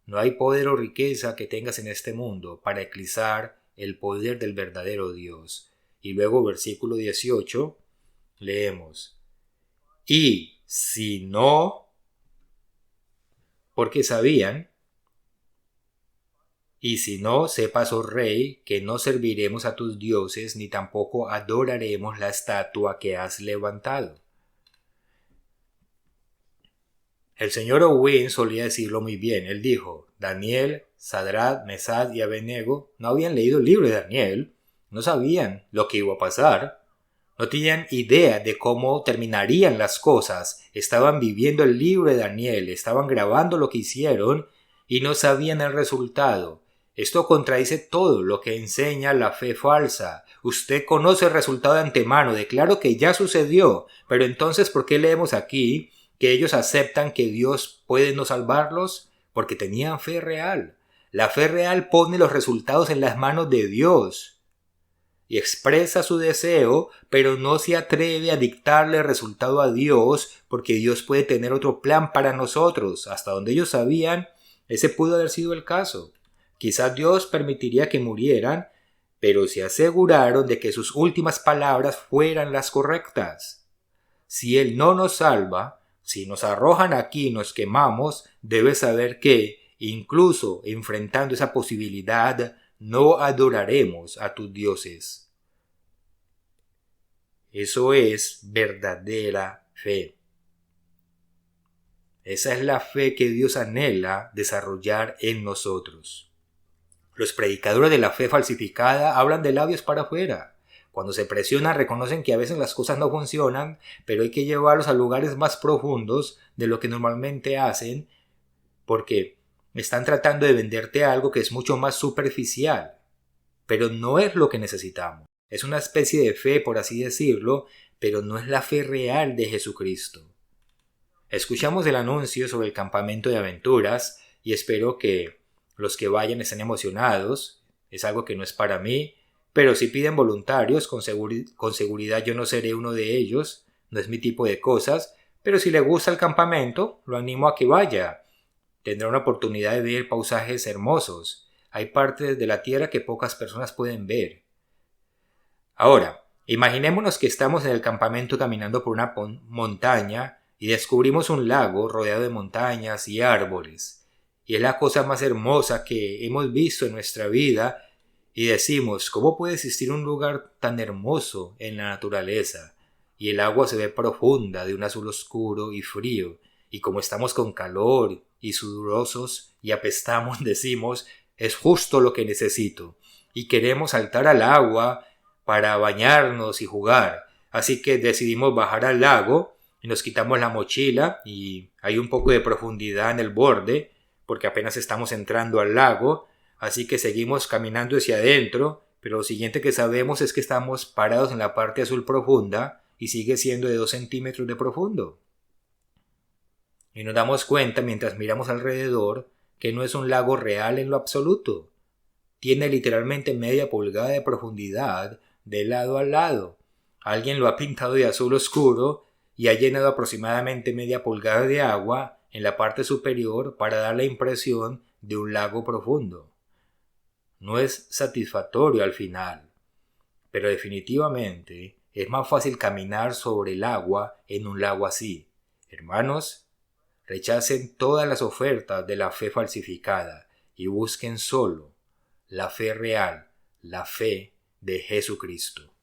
No hay poder o riqueza que tengas en este mundo para eclipsar el poder del verdadero Dios. Y luego versículo 18, leemos: y si no, porque sabían, y si no, sepas, oh rey, que no serviremos a tus dioses, ni tampoco adoraremos la estatua que has levantado. El señor Owen solía decirlo muy bien. Él dijo: Daniel, Sadrach, Mesach y Abednego no habían leído el libro de Daniel, no sabían lo que iba a pasar, no tenían idea de cómo terminarían las cosas, estaban viviendo el libro de Daniel, estaban grabando lo que hicieron y no sabían el resultado. Esto contradice todo lo que enseña la fe falsa. Usted conoce el resultado de antemano, declaro que ya sucedió, pero entonces ¿por qué leemos aquí que ellos aceptan que Dios puede no salvarlos? Porque tenían fe real. La fe real pone los resultados en las manos de Dios y expresa su deseo, pero no se atreve a dictarle el resultado a Dios, porque Dios puede tener otro plan para nosotros. Hasta donde ellos sabían, ese pudo haber sido el caso. Quizás Dios permitiría que murieran, pero se aseguraron de que sus últimas palabras fueran las correctas. Si Él no nos salva, si nos arrojan aquí y nos quemamos, debes saber que, incluso enfrentando esa posibilidad, no adoraremos a tus dioses. Eso es verdadera fe. Esa es la fe que Dios anhela desarrollar en nosotros. Los predicadores de la fe falsificada hablan de labios para afuera. Cuando se presionan reconocen que a veces las cosas no funcionan, pero hay que llevarlos a lugares más profundos de lo que normalmente hacen, porque están tratando de venderte algo que es mucho más superficial. Pero no es lo que necesitamos. Es una especie de fe, por así decirlo, pero no es la fe real de Jesucristo. Escuchamos el anuncio sobre el campamento de aventuras y espero que los que vayan estén emocionados. Es algo que no es para mí, pero si piden voluntarios, con seguridad yo no seré uno de ellos, no es mi tipo de cosas, pero si le gusta el campamento, lo animo a que vaya. Tendrá una oportunidad de ver paisajes hermosos. Hay partes de la tierra que pocas personas pueden ver. Ahora, imaginémonos que estamos en el campamento caminando por una montaña y descubrimos un lago rodeado de montañas y árboles. Y es la cosa más hermosa que hemos visto en nuestra vida y decimos: ¿cómo puede existir un lugar tan hermoso en la naturaleza? Y el agua se ve profunda, de un azul oscuro y frío, y como estamos con calor y sudorosos y apestamos, decimos: es justo lo que necesito. Y queremos saltar al agua para bañarnos y jugar. Así que decidimos bajar al lago y nos quitamos la mochila y hay un poco de profundidad en el borde porque apenas estamos entrando al lago, así que seguimos caminando hacia adentro, pero lo siguiente que sabemos es que estamos parados en la parte azul profunda y sigue siendo de 2 centímetros de profundo. Y nos damos cuenta mientras miramos alrededor que no es un lago real en lo absoluto. Tiene literalmente media pulgada de profundidad de lado a lado. Alguien lo ha pintado de azul oscuro y ha llenado aproximadamente media pulgada de agua en la parte superior para dar la impresión de un lago profundo. No es satisfactorio al final, pero definitivamente es más fácil caminar sobre el agua en un lago así. Hermanos, rechacen todas las ofertas de la fe falsificada y busquen solo la fe real, la fe de Jesucristo.